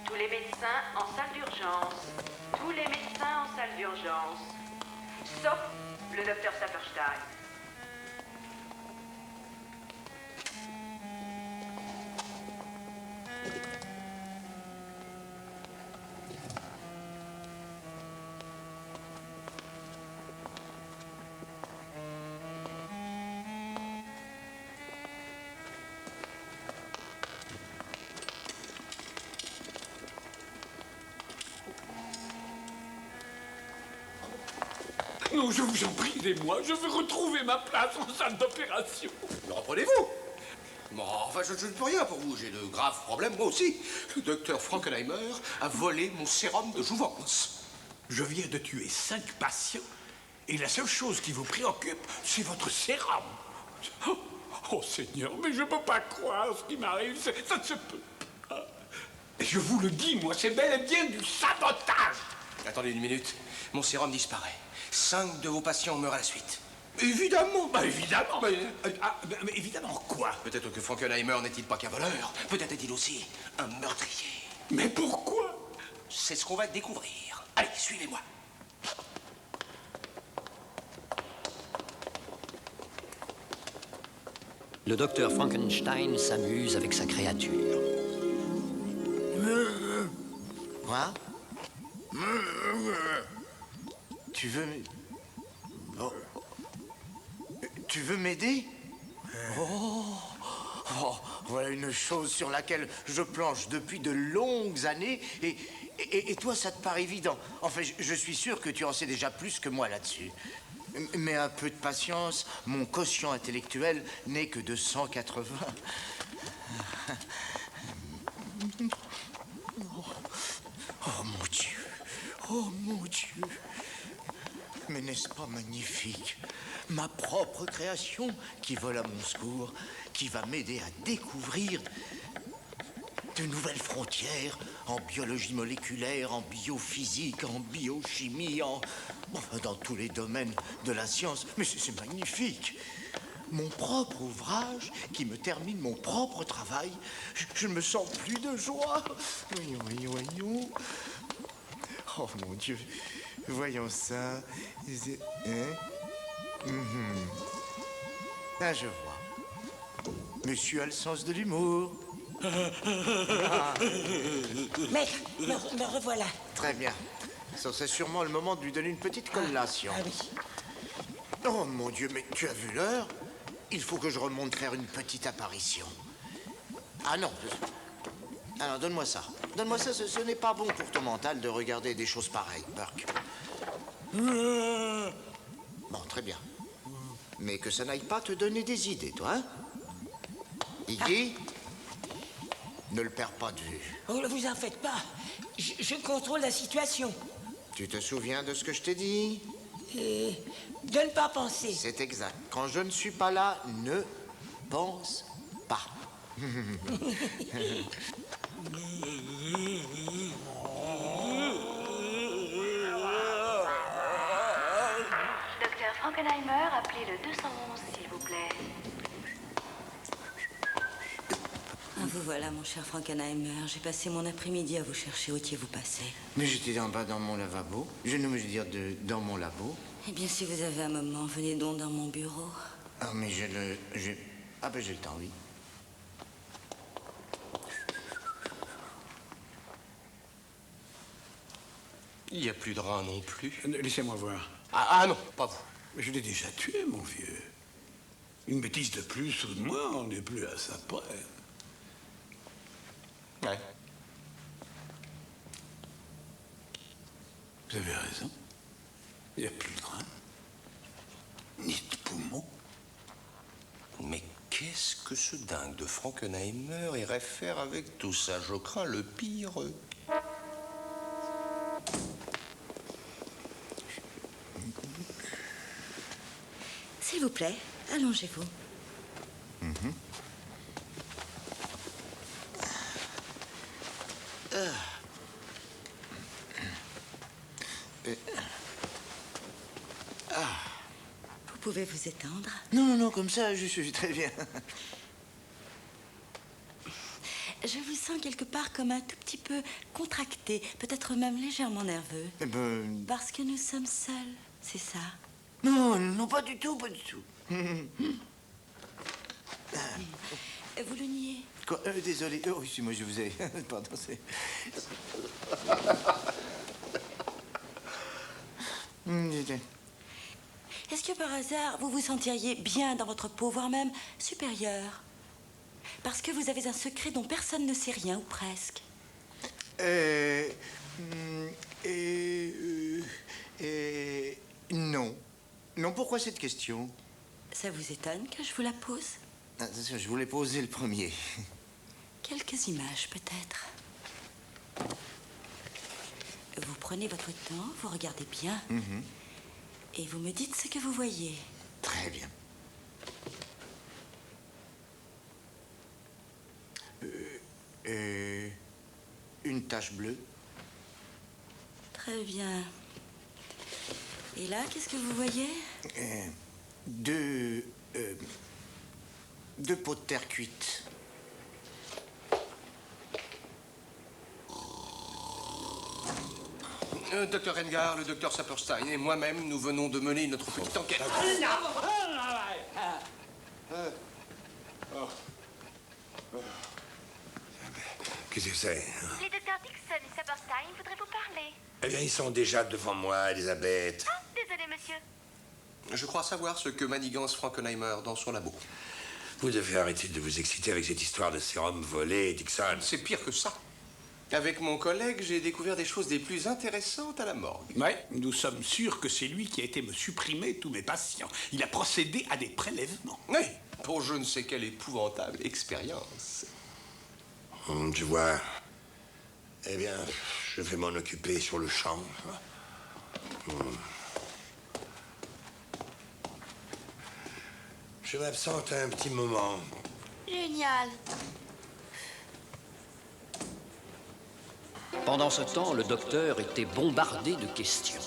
O: Tous les médecins en salle d'urgence. Tous les médecins en salle d'urgence. Sauf le docteur Saperstein.
I: Non, je vous en prie, aidez-moi. Je veux retrouver ma place en salle d'opération.
B: Mais reprenez-vous. Bon, enfin, je ne peux rien pour vous. J'ai de graves problèmes, moi aussi. Le docteur Frankenheimer a volé mon sérum de jouvence.
I: Je viens de tuer 5 patients et la seule chose qui vous préoccupe, c'est votre sérum. Oh, Seigneur, mais je ne peux pas croire ce qui m'arrive. Ça ne se peut pas. Et je vous le dis, moi, c'est bel et bien du sabotage.
B: Attendez une minute. Mon sérum disparaît. 5 de vos patients meurent à la suite. Évidemment.
I: Bah, évidemment. Mais évidemment quoi?
B: Peut-être que Frankenheimer n'est-il pas qu'un voleur. Peut-être est-il aussi un meurtrier.
I: Mais pourquoi?
B: C'est ce qu'on va découvrir. Allez, suivez-moi.
F: Le docteur Frankenstein s'amuse avec sa créature.
D: Quoi? Tu veux... Oh. Tu veux m'aider? Oh, voilà une chose sur laquelle je planche depuis de longues années et toi, ça te paraît évident. Enfin, je suis sûr que tu en sais déjà plus que moi là-dessus. Mais un peu de patience, mon quotient intellectuel n'est que de 180. Oh mon Dieu, oh mon Dieu. Mais n'est-ce pas magnifique? Ma propre création qui vole à mon secours, qui va m'aider à découvrir de nouvelles frontières en biologie moléculaire, en biophysique, en biochimie, enfin, dans tous les domaines de la science. Mais c'est magnifique. Mon propre ouvrage qui me termine mon propre travail. Je ne me sens plus de joie. Voyons. Oh mon Dieu. Voyons ça. Ah, je vois. Monsieur a le sens de l'humour.
E: Maître, me revoilà.
D: Très bien. Ça serait sûrement le moment de lui donner une petite collation.
E: Ah oui.
D: Oh mon Dieu, mais tu as vu l'heure? Il faut que je remonte faire une petite apparition. Ah non. Alors, donne-moi ça. Donne-moi ça, ce n'est pas bon pour ton mental de regarder des choses pareilles, Burke. Bon, très bien. Mais que ça n'aille pas te donner des idées, toi, hein? Iggy, ne le perds pas de vue.
E: Oh, ne vous en faites pas. Je contrôle la situation.
D: Tu te souviens de ce que je t'ai dit?
E: De ne pas penser.
D: C'est exact. Quand je ne suis pas là, ne pense pas.
U: Docteur Frankenheimer, appelez le 211, s'il vous plaît.
S: Ah, vous voilà, mon cher Frankenheimer. J'ai passé mon après-midi à vous chercher. Où étiez-vous passé?
D: Mais j'étais en bas dans mon lavabo. Je veux dire dans mon labo.
S: Eh bien, si vous avez un moment, venez donc dans mon bureau.
D: Ah, mais j'ai le temps, oui.
B: Il n'y a plus de rein non plus.
I: Laissez-moi voir.
B: Ah non, pas vous.
I: Mais je l'ai déjà tué, mon vieux. Une bêtise de plus ou de moins, on n'est plus à ça près.
B: Ouais.
I: Vous avez raison. Il n'y a plus de rein. Ni de poumon.
B: Mais qu'est-ce que ce dingue de Frankenheimer irait faire avec tout ça? Je crains le pire.
S: S'il vous plaît, allongez-vous. Vous pouvez vous étendre.
D: Non, comme ça, je suis très bien.
S: Je vous sens quelque part comme un tout petit peu contracté, peut-être même légèrement nerveux.
D: Eh ben...
S: Parce que nous sommes seuls, c'est ça?
D: Non, pas du tout, pas du tout.
S: Vous le niez?
D: Quoi? Désolé. Oh, si, moi, je vous ai... Pardon, c'est...
S: Est-ce que par hasard, vous vous sentiriez bien dans votre peau, voire même supérieur? Parce que vous avez un secret dont personne ne sait rien, ou presque.
D: Non. Non, pourquoi cette question?
S: Ça vous étonne que je vous la pose?
D: Attention, je voulais poser le premier.
S: Quelques images, peut-être. Vous prenez votre temps, vous regardez bien, et vous me dites ce que vous voyez.
D: Très bien. Une tache bleue.
S: Très bien. Et là, qu'est-ce que vous voyez?
D: Deux pots de terre cuite.
B: Docteur Rengar, le docteur Saperstein et moi-même, nous venons de mener notre petite enquête.
L: Qu'est-ce que c'est?
C: Les docteurs Dixon et Saperstein voudraient vous parler.
L: Eh bien, ils sont déjà devant moi, Elisabeth.
C: Ah, désolé, monsieur.
B: Je crois savoir ce que manigance Frankenheimer dans son labo.
L: Vous devez arrêter de vous exciter avec cette histoire de sérum volé, Dixon.
B: C'est pire que ça. Avec mon collègue, j'ai découvert des choses des plus intéressantes à la morgue.
I: Oui, nous sommes sûrs que c'est lui qui a été me supprimer tous mes patients. Il a procédé à des prélèvements.
B: Oui, pour je ne sais quelle épouvantable expérience.
L: Tu vois. Eh bien, je vais m'en occuper sur le champ. Je m'absente un petit moment.
N: Génial.
F: Pendant ce temps, le docteur était bombardé de questions.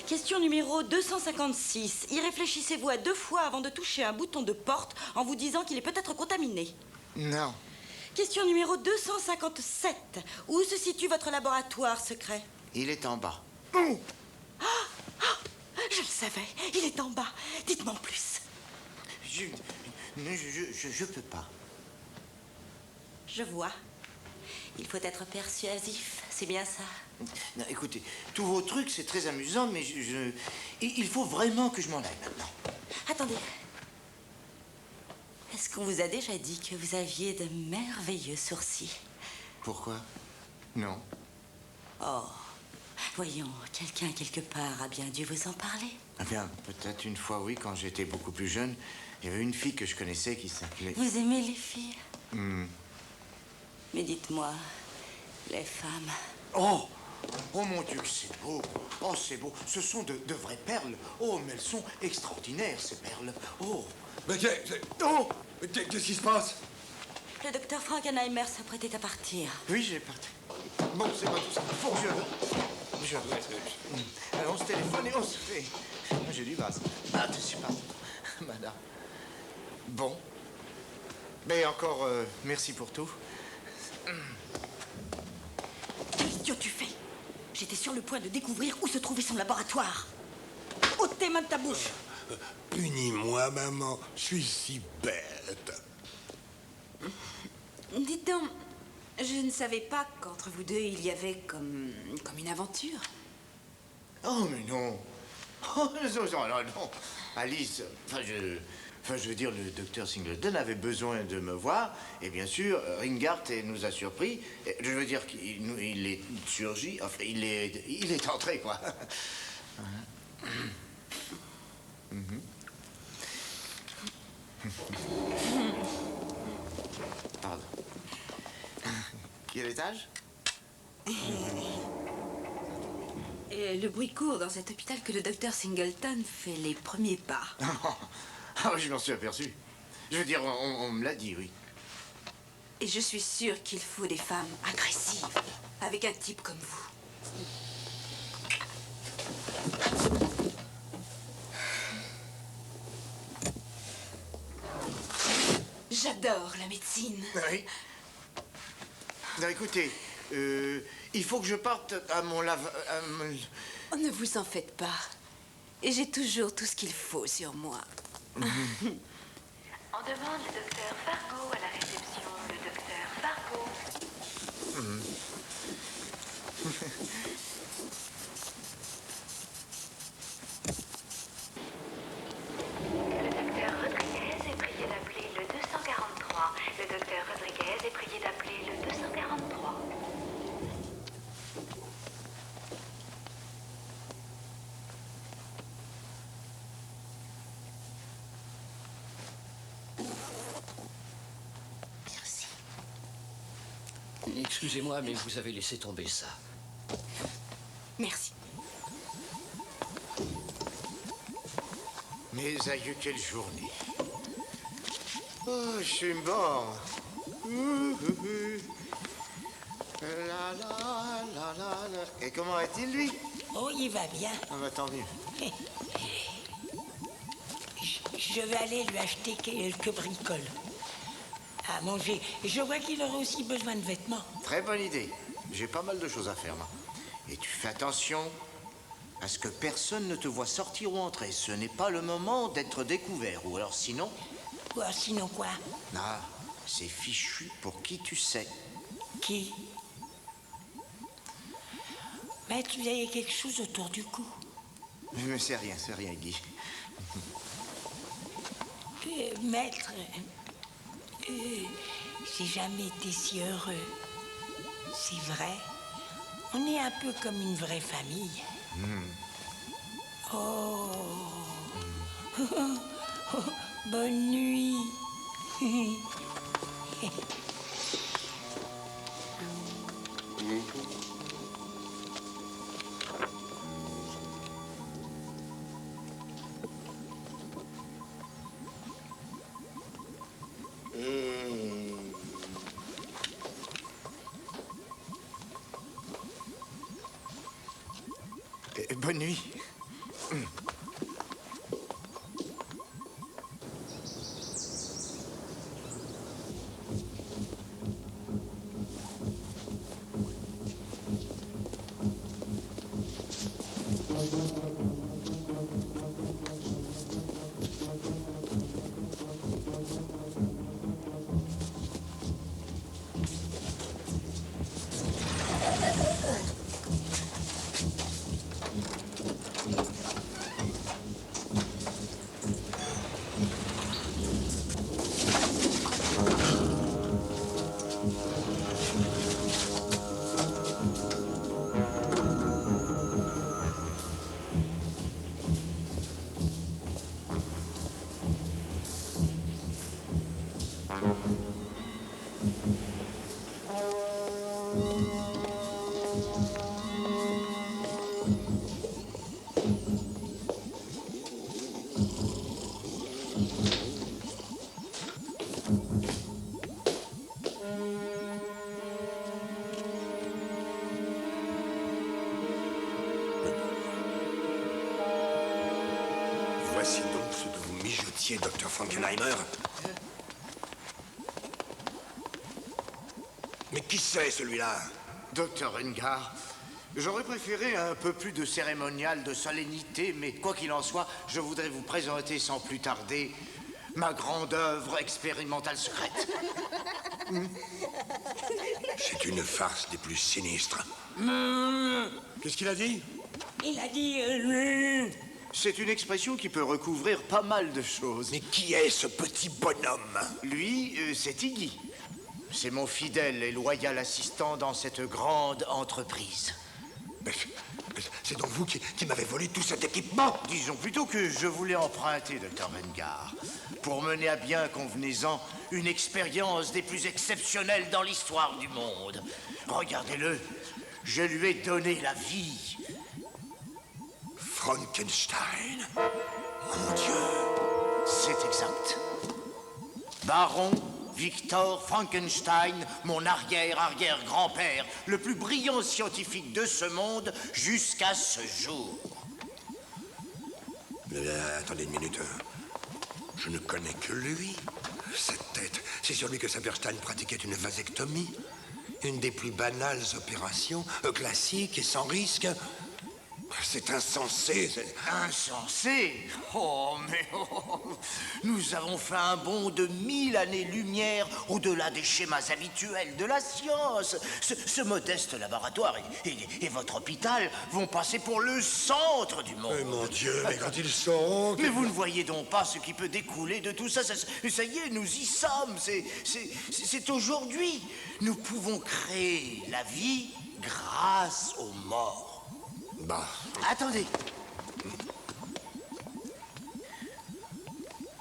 S: Question numéro 256. Y réfléchissez-vous à 2 fois avant de toucher un bouton de porte en vous disant qu'il est peut-être contaminé?
D: Non.
S: Question numéro 257. Où se situe votre laboratoire secret?
D: Il est en bas.
S: Je le savais, il est en bas. Dites-moi en plus.
D: Je peux pas.
S: Je vois. Il faut être persuasif, c'est bien ça.
D: Non, écoutez, tous vos trucs, c'est très amusant, mais il faut vraiment que je m'en aille maintenant.
S: Attendez. Est-ce qu'on vous a déjà dit que vous aviez de merveilleux sourcils?
D: Pourquoi? Non.
S: Oh, voyons, quelqu'un quelque part a bien dû vous en parler.
D: Eh bien, peut-être une fois, oui, quand j'étais beaucoup plus jeune, il y avait une fille que je connaissais qui s'appelait...
S: Vous aimez les filles? Mais dites-moi, les femmes...
D: Oh! Oh mon Dieu, que c'est beau! Oh, c'est beau! Ce sont de vraies perles! Oh, mais elles sont extraordinaires, ces perles! Oh!
L: Mais qu'est-ce qui se passe?
S: Le docteur Frankenheimer s'apprêtait à partir.
D: Oui, j'ai parti. Bon, c'est pas tout ça. Faut que je... Alors, on se téléphone et on se fait... J'ai du vase. Attention, pardon. Madame. Bon. Mais encore, merci pour tout.
S: Qu'idiot tu fais? J'étais sur le point de découvrir où se trouvait son laboratoire. Ôte tes mains de ta bouche.
L: Punis-moi, maman. Je suis si bête.
K: Dites donc, je ne savais pas qu'entre vous deux, il y avait comme une aventure.
D: Oh, mais non. Oh, non. Alice, je veux dire, le docteur Singleton avait besoin de me voir, et bien sûr, Ringart nous a surpris. Je veux dire qu'il est surgi, enfin, il est entré, quoi. Pardon. Quel étage?
K: Le bruit court dans cet hôpital que le docteur Singleton fait les premiers pas.
D: Ah oui, je m'en suis aperçu. Je veux dire, on me l'a dit, oui.
K: Et je suis sûre qu'il faut des femmes agressives, avec un type comme vous. J'adore la médecine.
D: Oui. Non, écoutez, il faut que je parte à mon
K: Oh, ne vous en faites pas. Et j'ai toujours tout ce qu'il faut sur moi.
U: On demande le docteur Fargo à la réception. Le docteur Fargo. Le docteur Rodriguez est prié d'appeler le 243. Le docteur Rodriguez est prié d'appeler le 243.
F: Excusez-moi, mais vous avez laissé tomber ça.
S: Merci.
D: Mes aïeux, quelle journée. Oh, je suis mort. La, la, la, la. Et comment est-il, lui?
E: Oh, il va bien.
D: Ah bah tant mieux.
E: Je vais aller lui acheter quelques bricoles à manger. Je vois qu'il aura aussi besoin de vêtements.
D: Très bonne idée. J'ai pas mal de choses à faire, moi. Et tu fais attention à ce que personne ne te voit sortir ou entrer. Ce n'est pas le moment d'être découvert. Ou alors sinon...
E: Quoi, sinon quoi?
D: Ah, c'est fichu pour qui tu sais.
E: Qui? Maître, vous avez quelque chose autour du cou.
D: Mais c'est rien, Guy.
E: Maître, j'ai jamais été si heureux. C'est vrai. On est un peu comme une vraie famille. Oh. Bonne nuit.
D: Bonne nuit.
L: Voici donc ce que vous mijotiez, Dr. Frankenheimer. Mais qui c'est, celui-là?
D: Docteur Engar, j'aurais préféré un peu plus de cérémonial, de solennité, mais quoi qu'il en soit, je voudrais vous présenter sans plus tarder ma grande œuvre expérimentale secrète.
L: C'est une farce des plus sinistres. Qu'est-ce qu'il a dit?
E: Il a dit...
D: C'est une expression qui peut recouvrir pas mal de choses.
L: Mais qui est ce petit bonhomme?
D: Lui, c'est Iggy. C'est mon fidèle et loyal assistant dans cette grande entreprise.
L: Mais c'est donc vous qui m'avez volé tout cet équipement?
D: Disons plutôt que je voulais emprunter, Dr. Engar, pour mener à bien, convenez-en, une expérience des plus exceptionnelles dans l'histoire du monde. Regardez-le, je lui ai donné la vie.
L: Frankenstein? Mon Dieu!
D: C'est exact. Baron Victor Frankenstein, mon arrière-arrière-grand-père, le plus brillant scientifique de ce monde jusqu'à ce jour.
L: Attendez une minute. Je ne connais que lui. Cette tête, c'est sur lui que Saperstein pratiquait une vasectomie. Une des plus banales opérations, classiques et sans risque. C'est insensé.
D: Insensé? Oh, mais nous avons fait un bond de 1000 années-lumière au-delà des schémas habituels de la science. Ce modeste laboratoire et votre hôpital vont passer pour le centre du monde.
L: Mais mon Dieu, mais quand ils sauront...
D: Mais vous ne voyez donc pas ce qui peut découler de tout ça. Ça y est, nous y sommes. C'est aujourd'hui. Nous pouvons créer la vie grâce aux morts.
L: Bah.
D: Attendez.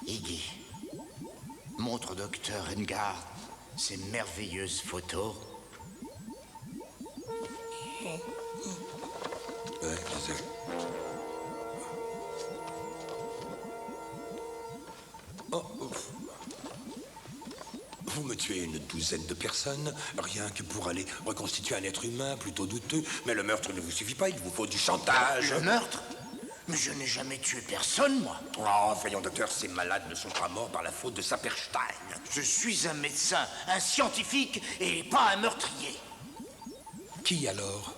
D: Iggy, montre au docteur Engar ces merveilleuses photos.
L: Gisèle. Oh, ouf. Vous me tuez une douzaine de personnes, rien que pour aller reconstituer un être humain plutôt douteux. Mais le meurtre ne vous suffit pas, il vous faut du chantage.
D: Le meurtre? Mais je n'ai jamais tué personne, moi.
L: Oh, voyons, docteur, ces malades ne sont pas morts par la faute de Saperstein.
D: Je suis un médecin, un scientifique et pas un meurtrier.
L: Qui alors?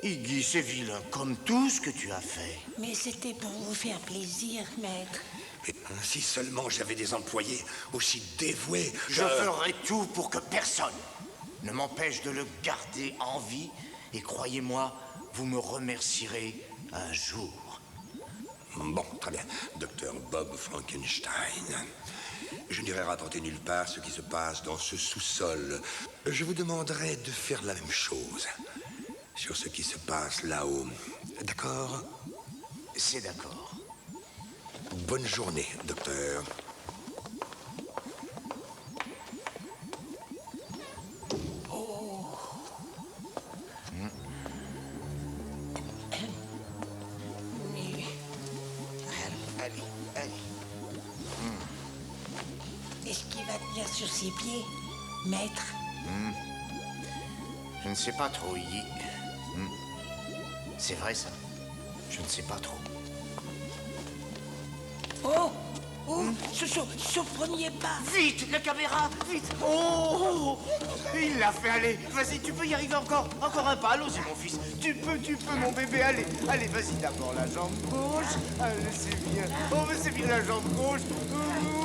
D: Iggy, c'est vilain comme tout ce que tu as fait.
E: Mais c'était pour vous faire plaisir, maître.
L: Et si seulement j'avais des employés aussi dévoués,
D: Je ferai tout pour que personne ne m'empêche de le garder en vie. Et croyez-moi, vous me remercierez un jour.
L: Bon, très bien. Docteur Bob Frankenstein. Je n'irai rapporter nulle part ce qui se passe dans ce sous-sol. Je vous demanderai de faire la même chose sur ce qui se passe là-haut. D'accord?
D: C'est d'accord.
L: Bonne journée, docteur.
E: Est-ce qu'il va tenir sur ses pieds, maître?
D: Je ne sais pas trop, Iggy. C'est vrai, ça. Je ne sais pas trop.
E: Oh! Oh! Surpreniez pas!
D: Vite, la caméra! Vite! Oh! Il l'a fait, allez! Vas-y, tu peux y arriver encore! Encore un pas! Allons-y, mon fils! Tu peux, mon bébé! Allez! Allez, vas-y, d'abord la jambe gauche! Allez, c'est bien! Oh, mais c'est bien la jambe gauche!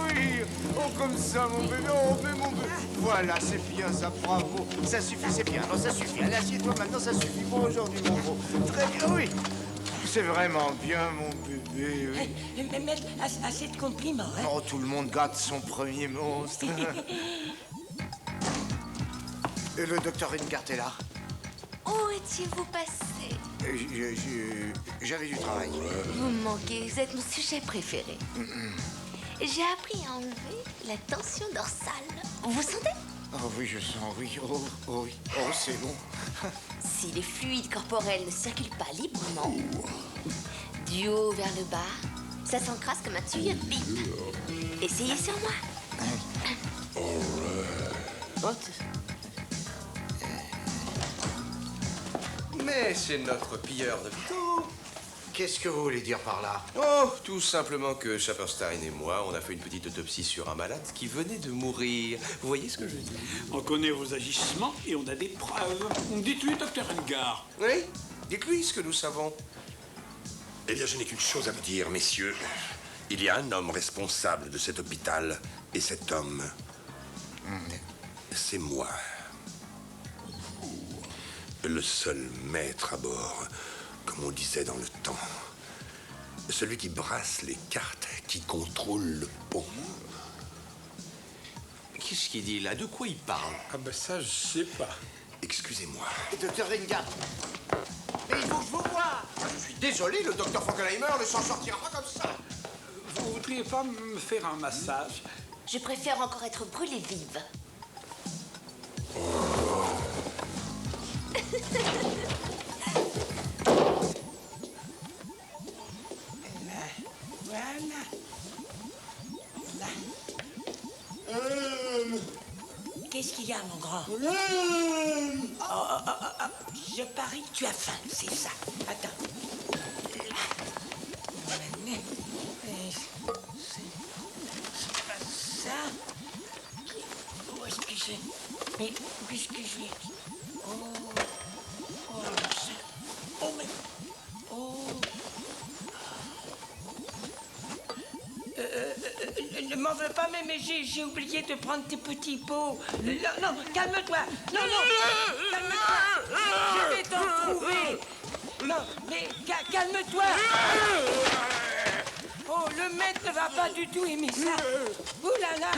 D: Oui! Oh, comme ça, mon bébé! Oh, mais mon bébé! Voilà, c'est bien, ça, bravo! Ça suffit, c'est bien! Non, ça suffit! Allez, assieds-toi maintenant, ça suffit pour aujourd'hui, mon beau! Très bien, oui! C'est vraiment bien, mon bébé, oui.
E: Mais maître, assez de compliments, hein?
D: Oh, tout le monde gâte son premier monstre. Et le docteur Ringart est là?
N: Où étiez-vous passé?
D: J'avais du travail.
N: Vous me manquez, vous êtes mon sujet préféré. J'ai appris à enlever la tension dorsale. Vous sentez?
D: Oh oui, je sens, oui. Oh oui. Oh, c'est bon.
N: Si les fluides corporels ne circulent pas librement, du haut vers le bas, ça s'encrasse comme un tuyau. Essayez sur moi.
B: Mais c'est notre pilleur de photos.
D: Qu'est-ce que vous voulez dire par là?
B: Oh, tout simplement que Saperstein et moi, on a fait une petite autopsie sur un malade qui venait de mourir. Vous voyez ce que je dis?
I: On connaît vos agissements et on a des preuves. Dites-lui, docteur Ringart.
B: Oui, dites-lui ce que nous savons.
L: Eh bien, je n'ai qu'une chose à vous dire, messieurs. Il y a un homme responsable de cet hôpital. Et cet homme, c'est moi. Le seul maître à bord, comme on disait dans le temps. Celui qui brasse les cartes, qui contrôle le pont.
B: Qu'est-ce qu'il dit là? De quoi il parle?
I: Ah ben ça, je sais pas.
L: Excusez-moi.
D: Docteur Ringart. Mais il faut que je vous voie.
B: Je suis désolé, le docteur Frankenheimer ne s'en sortira pas comme ça.
I: Vous voudriez pas me faire un massage?
N: Je préfère encore être brûlée vive.
E: Voilà. Là. Qu'est-ce qu'il y a, mon grand? Je parie que tu as faim, c'est ça. Attends. Là. C'est pas ça. Oh, excusez. Mais qu'est-ce que je vais... Oh, ça. Oh, mais... Oh... Ne m'en veux pas, mais j'ai oublié de prendre tes petits pots. Non, calme-toi. Non, calme-toi. Je vais t'en trouver. Non, mais calme-toi. Oh, le maître ne va pas du tout aimer ça. Ouh là là.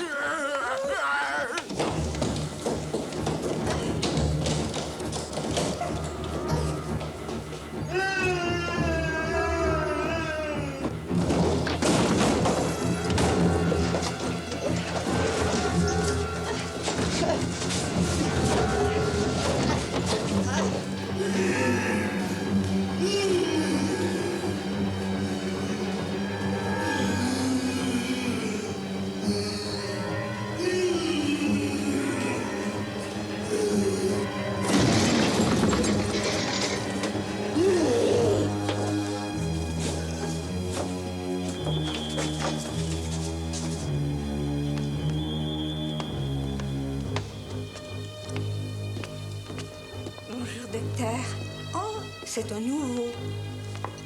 T: c'est un nouveau.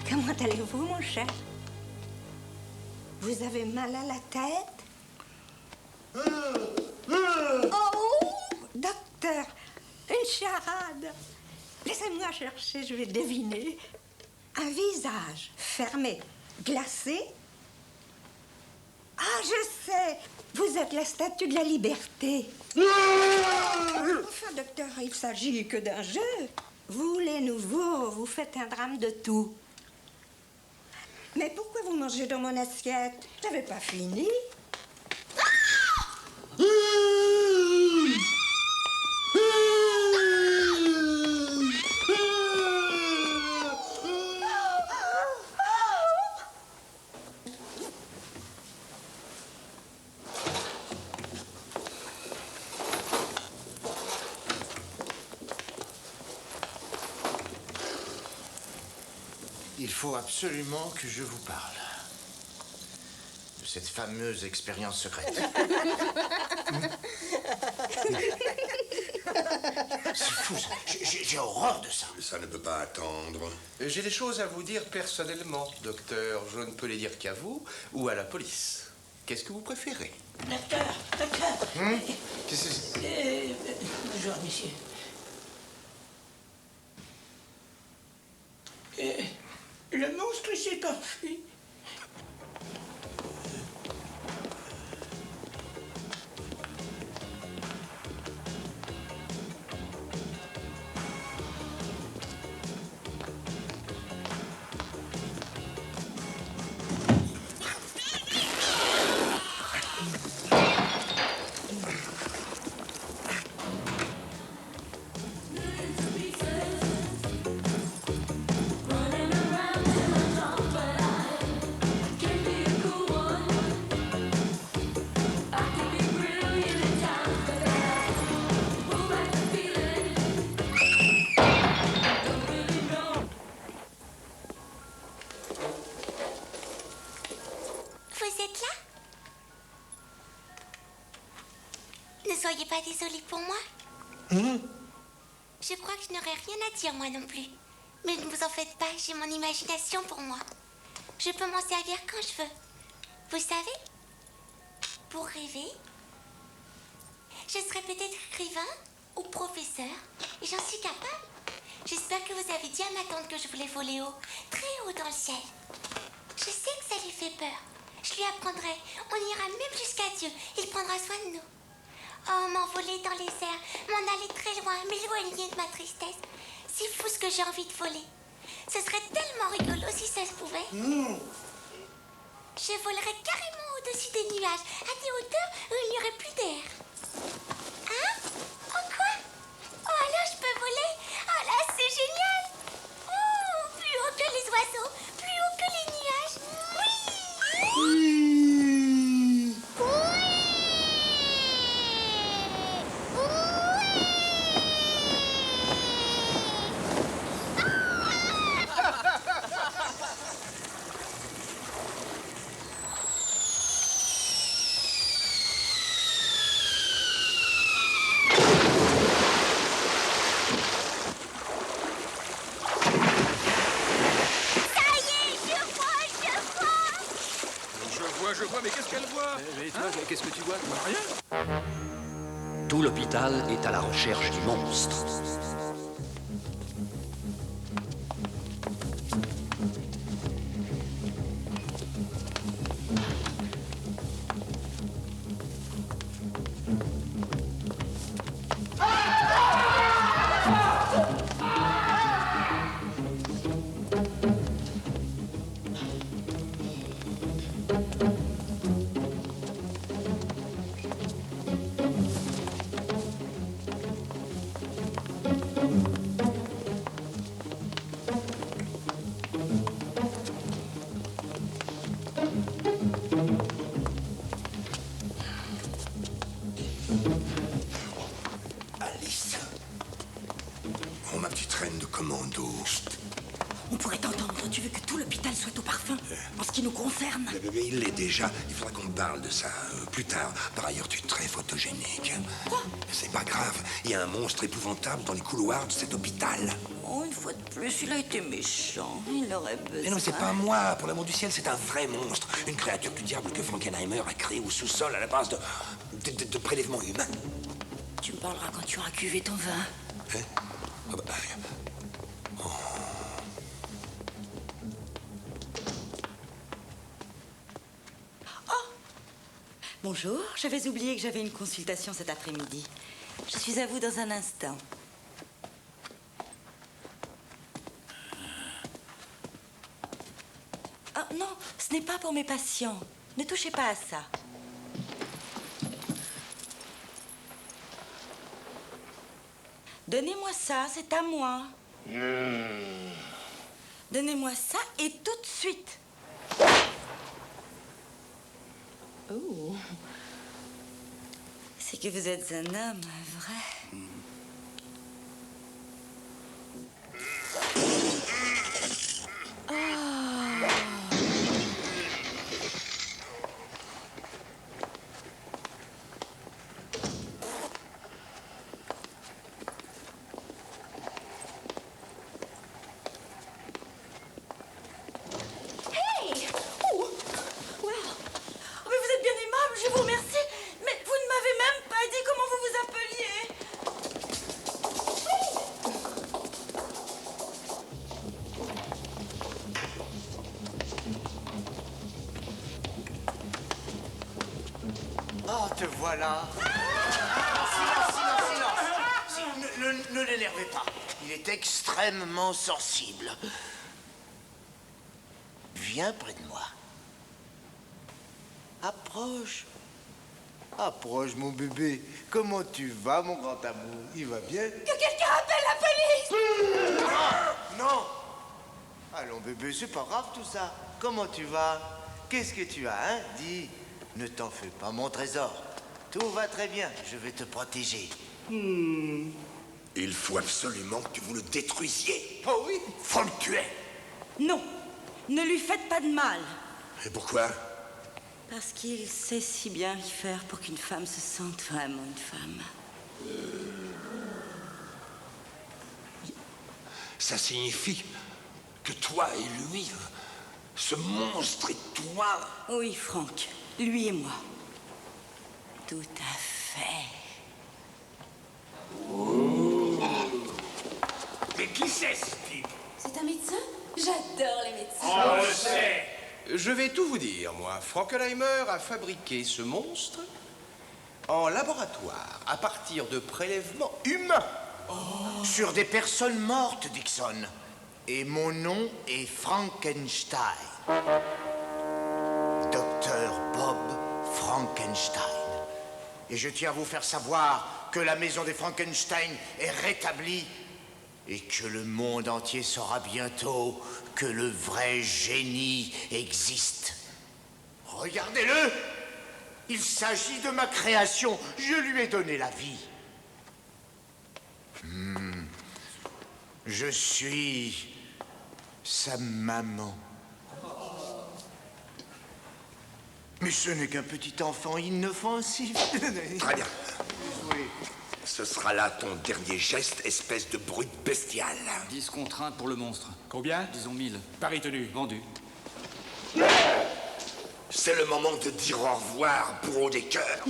T: Comment allez-vous, mon cher? Vous avez mal à la tête? Oh, docteur, une charade. Laissez-moi chercher, je vais deviner. Un visage fermé, glacé. Ah, je sais, vous êtes la statue de la liberté. Enfin, docteur, il s'agit que d'un jeu. Vous, les nouveaux, vous faites un drame de tout. Mais pourquoi vous mangez dans mon assiette? J'avais pas fini.
D: Il faut absolument que je vous parle de cette fameuse expérience secrète. C'est fou, ça. J'ai horreur de ça.
L: Ça ne peut pas attendre.
B: J'ai des choses à vous dire personnellement, docteur. Je ne peux les dire qu'à vous ou à la police. Qu'est-ce que vous préférez?
E: Docteur.
B: Qu'est-ce que c'est?
E: Bonjour, monsieur. Le monstre s'est enfui.
N: Ne soyez pas désolé pour moi. Je crois que je n'aurai rien à dire, moi non plus. Mais ne vous en faites pas, j'ai mon imagination pour moi. Je peux m'en servir quand je veux. Vous savez, pour rêver, je serai peut-être écrivain ou professeur, et j'en suis capable. J'espère que vous avez dit à ma tante que je voulais voler haut, très haut dans le ciel. Je sais que ça lui fait peur. Je lui apprendrai. On ira même jusqu'à Dieu. Il prendra soin de nous. Oh, m'envoler dans les airs, m'en aller très loin, m'éloigner de ma tristesse. C'est fou ce que j'ai envie de voler. Ce serait tellement rigolo si ça se pouvait. Je volerais carrément au-dessus des nuages, à des hauteurs où il n'y aurait plus d'air. Hein? Oh quoi? Oh alors je peux voler? Oh là c'est génial! Oh, plus haut que les oiseaux, plus haut que les nuages. Oui!
B: Je vois, mais qu'est-ce qu'elle voit?
F: Mais toi, qu'est-ce que tu vois?
B: Rien.
F: Tout l'hôpital est à la recherche du monstre.
S: Toi, tu veux que tout l'hôpital soit au parfum? En ce qui nous concerne?
L: Le bébé, il l'est déjà. Il faudra qu'on parle de ça plus tard. Par ailleurs, tu es très photogénique.
S: Quoi?
L: C'est pas grave. Il y a un monstre épouvantable dans les couloirs de cet hôpital.
S: Oh, une fois de plus, il a été méchant. Il aurait besoin...
L: Mais non, c'est pas moi. Pour l'amour du ciel, c'est un vrai monstre. Une créature du diable que Frankenheimer a créée au sous-sol à la base de prélèvements humains.
S: Tu me parleras quand tu auras cuvé ton vin.
L: Hein? Ah bah, oh.
S: Bonjour, j'avais oublié que j'avais une consultation cet après-midi. Je suis à vous dans un instant. Ah non, ce n'est pas pour mes patients. Ne touchez pas à ça. Donnez-moi ça, c'est à moi. Donnez-moi ça et tout de suite. Oh. C'est que vous êtes un homme, vrai.
D: Oh, te voilà. Silence. Ne l'énervez pas. Il est extrêmement sensible. Viens près de moi. Approche. Approche, mon bébé. Comment tu vas, mon grand amour? Il va bien?
S: Que quelqu'un appelle la police!
D: Non. Allons, bébé, c'est pas grave tout ça. Comment tu vas? Qu'est-ce que tu as, hein? Dis. Ne t'en fais pas, mon trésor. Tout va très bien. Je vais te protéger.
L: Il faut absolument que vous le détruisiez.
D: Oh oui?
L: Faut le tuer.
S: Non, ne lui faites pas de mal.
L: Et pourquoi?
S: Parce qu'il sait si bien y faire pour qu'une femme se sente vraiment une femme.
L: Ça signifie que toi et lui, ce monstre et toi...
S: Oui, Franck, lui et moi. Tout à fait.
I: Mais qui c'est, ce type?
K: C'est un médecin? J'adore les médecins.
I: On le sait.
B: Je vais tout vous dire, moi. Frankenheimer a fabriqué ce monstre en laboratoire, à partir de prélèvements humains.
D: Sur des personnes mortes, Dixon. Et mon nom est Frankenstein. Docteur Bob Frankenstein. Et je tiens à vous faire savoir que la maison des Frankenstein est rétablie et que le monde entier saura bientôt que le vrai génie existe. Regardez-le! Il s'agit de ma création. Je lui ai donné la vie. Je suis sa maman. Mais ce n'est qu'un petit enfant inoffensif.
L: Très bien. Ce sera là ton dernier geste, espèce de brute bestiale.
H: 10 contraintes pour le monstre. Combien? Disons 1000.
I: Paris tenu.
H: Vendu.
L: C'est le moment de dire au revoir, bourreau des cœurs.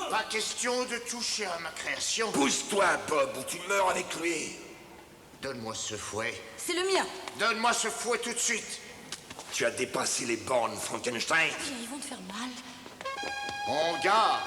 D: Pas question de toucher à ma création.
L: Pousse-toi, Bob, ou tu meurs avec lui.
D: Donne-moi ce fouet.
S: C'est le mien.
D: Donne-moi ce fouet tout de suite.
L: Tu as dépassé les bornes, Frankenstein.
S: Ils vont te faire mal.
D: On garde.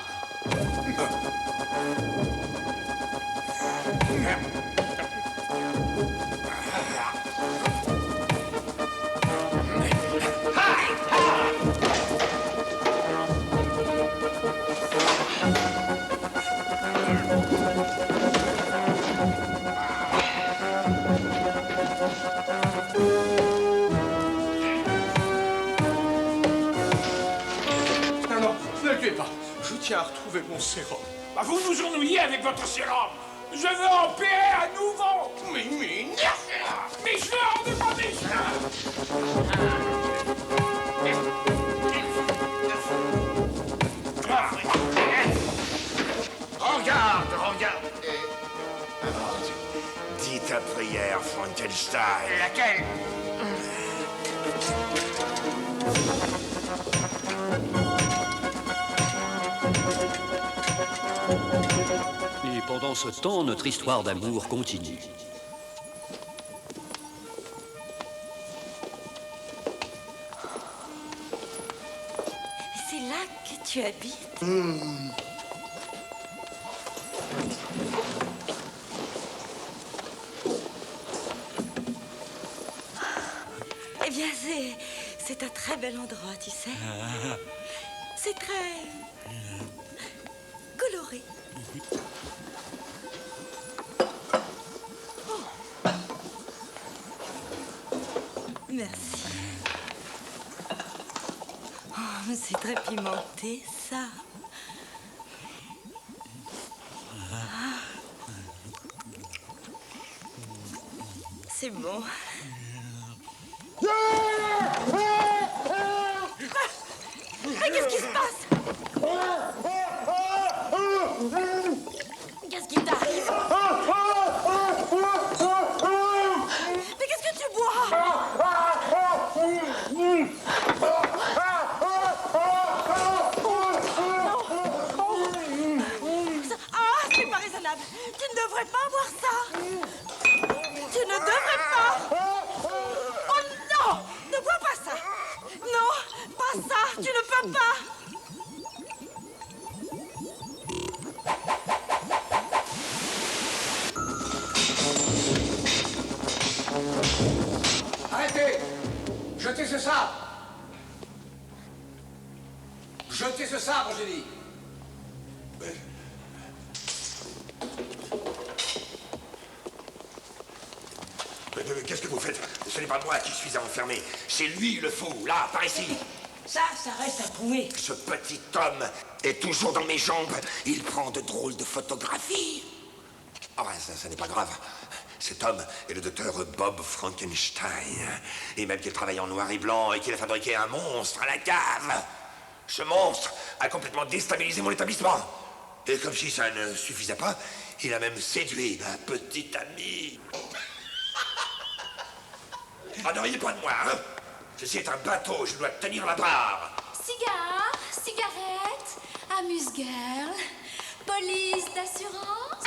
I: Non, ne le tuez pas.
B: Je tiens à retrouver mon sérum.
I: Bah, vous vous ennuyez avec votre sérum. Je veux empirer à nouveau. Mais Michelin, on n'est pas Michelin.
D: Regarde.
L: Dis ta prière, Frankenstein.
D: Laquelle?
F: Et pendant ce temps, notre histoire d'amour continue.
S: C'est là que tu habites? Eh bien, c'est un très bel endroit, tu sais. C'est très coloré. Merci. Oh, c'est très pimenté, ça. C'est bon. Mais qu'est-ce qui se passe? Qu'est-ce qui t'arrive? Mais qu'est-ce que tu bois? Ah, c'est pas raisonnable. Tu ne devrais pas boire ça. Tu ne devrais pas. Oh non! Ne bois pas ça. Non, pas ça. Tu ne peux pas.
B: Arrêtez! Jetez ce sabre! Jetez ce sabre, j'ai dit!
L: Qu'est-ce que vous faites? Ce n'est pas moi qui suis à enfermer. C'est lui le fou, là, par ici.
E: Ça reste à prouver.
L: Ce petit homme est toujours dans mes jambes. Il prend de drôles de photographies. Ah, ça n'est pas grave. Cet homme est le docteur Bob Frankenstein. Et même qu'il travaille en noir et blanc et qu'il a fabriqué un monstre à la cave. Ce monstre a complètement déstabilisé mon établissement. Et comme si ça ne suffisait pas, il a même séduit ma petite amie. Ah, ne riez pas de moi, hein? Ceci est un bateau, je dois tenir la barre.
K: Cigare, cigarette, amuse-guerre, police d'assurance.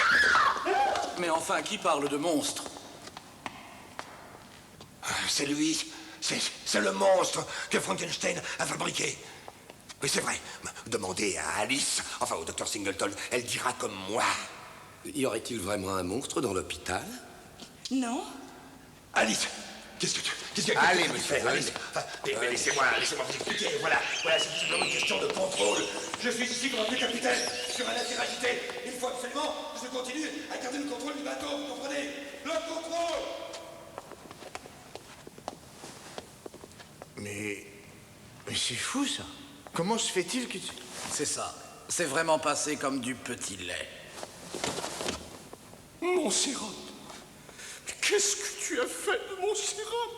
R: Mais enfin, qui parle de monstre?
L: C'est lui. C'est le monstre que Frankenstein a fabriqué. Oui, c'est vrai. Demandez à Alice, enfin au docteur Singleton, elle dira comme moi.
A: Y aurait-il vraiment un monstre dans l'hôpital?
S: Non.
L: Alice, qu'est-ce que
D: Allez,
L: tu
D: monsieur,
L: fais, Alice? Mais laissez-moi vous expliquer. Voilà, c'est tout simplement une question de contrôle. Je suis ici comme un vieux capitaine, sur un navire agité. Il faut absolument que je continue à garder le contrôle du bateau, vous comprenez? Le contrôle!
D: Mais c'est fou, ça. Comment se fait-il que tu...
R: C'est ça. C'est vraiment passé comme du petit lait.
I: Mon sérum. Qu'est-ce que tu as fait de mon sérum?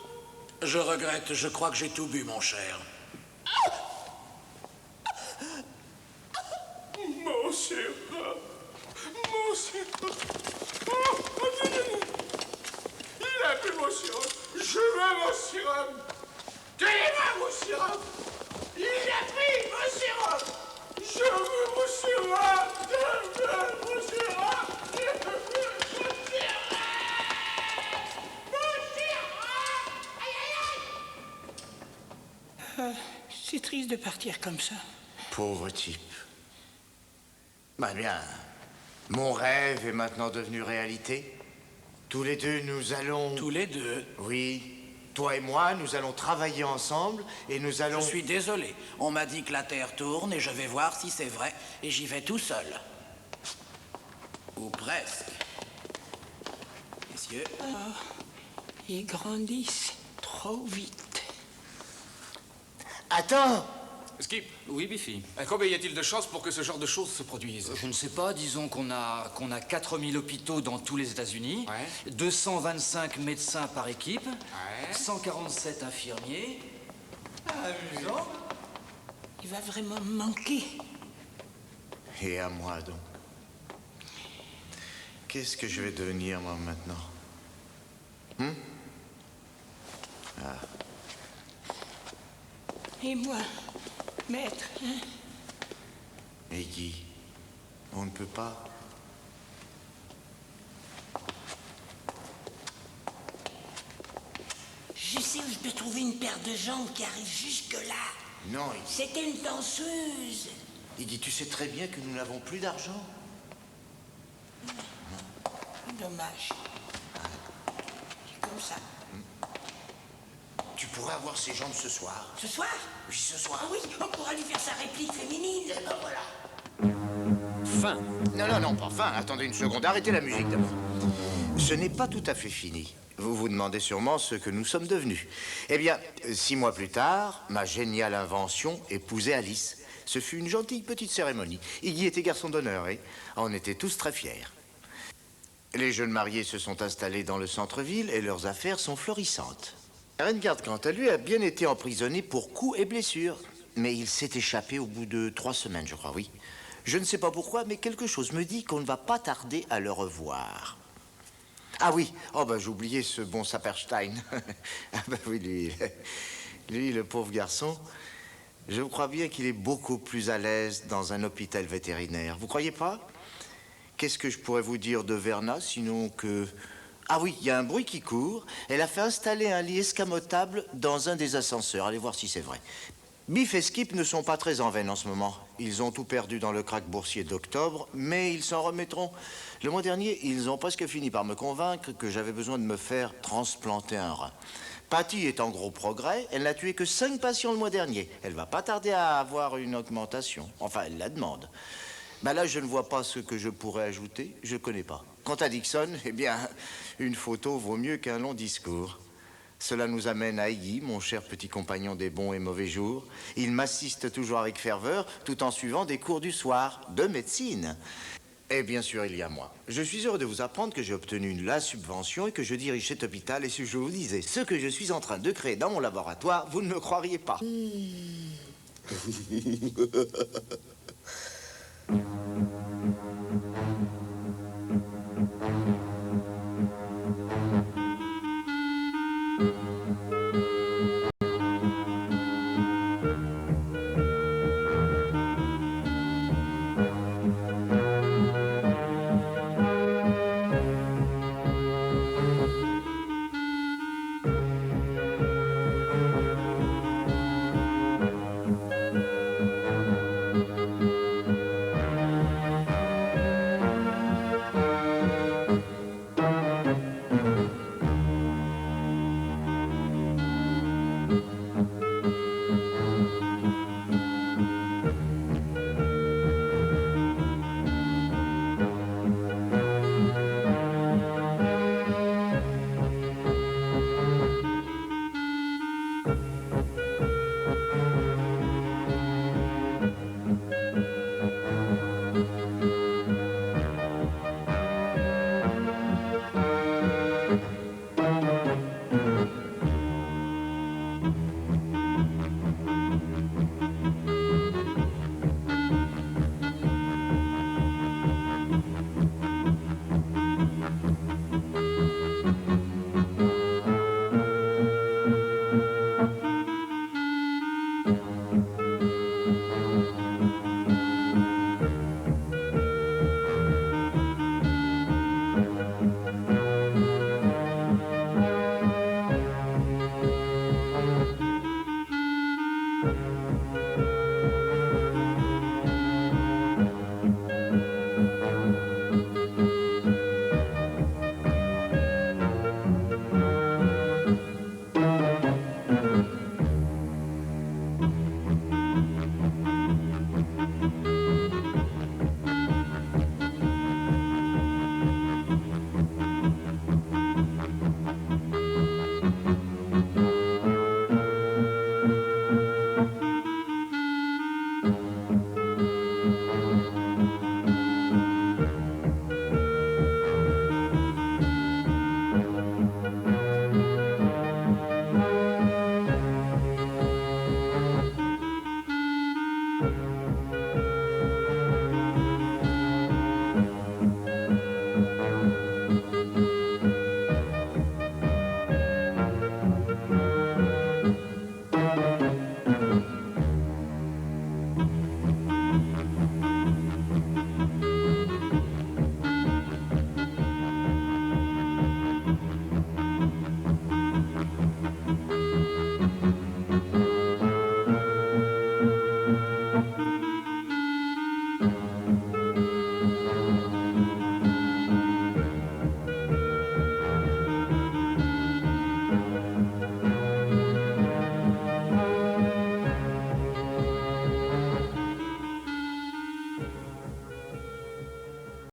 R: Je regrette, je crois que j'ai tout bu, mon cher.
I: Mon sérum. Mon sérum. Il a bu mon sérum. Je veux mon sérum. Donnez-moi mon sérum. Il a pris mon sérum. Je veux mon sérum. Je veux mon sérum. Je veux mon sérum.
E: C'est triste de partir comme ça.
D: Pauvre type. Bah bien, mon rêve est maintenant devenu réalité. Tous les deux, nous allons...
R: Tous les deux?
D: Oui. Toi et moi, nous allons travailler ensemble et nous allons...
R: Je suis désolé. On m'a dit que la Terre tourne et je vais voir si c'est vrai. Et j'y vais tout seul. Ou presque. Messieurs.
E: Oh, ils grandissent trop vite.
D: Attends!
B: Skip.
H: Oui, Biffy.
B: Combien y a-t-il de chances pour que ce genre de choses se produisent?
H: Je ne sais pas, disons qu'on a 4000 hôpitaux dans tous les États-Unis, 225 médecins par équipe, 147 infirmiers. Amusant.
E: Il va vraiment me manquer.
D: Et à moi donc. Qu'est-ce que je vais devenir, moi, maintenant? Ah.
E: Et moi, maître, hein?
D: Mais Guy, on ne peut pas.
E: Je sais où je peux trouver une paire de jambes qui arrive jusque-là.
D: Non,
E: C'était une danseuse.
D: Iggy, tu sais très bien que nous n'avons plus d'argent.
E: Dommage. C'est comme ça.
D: Tu pourrais avoir ses jambes ce soir.
E: Ce soir?
D: Oui, ce soir.
E: Ah oui, on pourra lui faire sa réplique féminine.
D: Et ben voilà.
L: Fin.
D: Non, pas fin. Attendez une seconde. Arrêtez la musique d'abord. Ce n'est pas tout à fait fini. Vous vous demandez sûrement ce que nous sommes devenus. Eh bien, 6 mois plus tard, ma géniale invention épousait Alice. Ce fut une gentille petite cérémonie. Iggy était garçon d'honneur et on était tous très fiers. Les jeunes mariés se sont installés dans le centre-ville et leurs affaires sont florissantes. Rengard, quant à lui, a bien été emprisonné pour coups et blessures. Mais il s'est échappé au bout de 3 semaines, je crois, oui. Je ne sais pas pourquoi, mais quelque chose me dit qu'on ne va pas tarder à le revoir. Ah oui, j'ai oublié ce bon Saperstein. Ah oui, lui, le pauvre garçon, je crois bien qu'il est beaucoup plus à l'aise dans un hôpital vétérinaire. Vous croyez pas? Qu'est-ce que je pourrais vous dire de Verna, sinon que... Ah oui, il y a un bruit qui court. Elle a fait installer un lit escamotable dans un des ascenseurs. Allez voir si c'est vrai. Biff et Skip ne sont pas très en veine en ce moment. Ils ont tout perdu dans le krach boursier d'octobre, mais ils s'en remettront. Le mois dernier, ils ont presque fini par me convaincre que j'avais besoin de me faire transplanter un rein. Patty est en gros progrès. Elle n'a tué que 5 patients le mois dernier. Elle va pas tarder à avoir une augmentation. Enfin, elle la demande. Là, je ne vois pas ce que je pourrais ajouter. Je connais pas. Quant à Dixon, eh bien, une photo vaut mieux qu'un long discours. Cela nous amène à Iggy, mon cher petit compagnon des bons et mauvais jours. Il m'assiste toujours avec ferveur, tout en suivant des cours du soir de médecine. Et bien sûr, il y a moi. Je suis heureux de vous apprendre que j'ai obtenu la subvention et que je dirige cet hôpital. Et si je vous disais ce que je suis en train de créer dans mon laboratoire, vous ne me croiriez pas.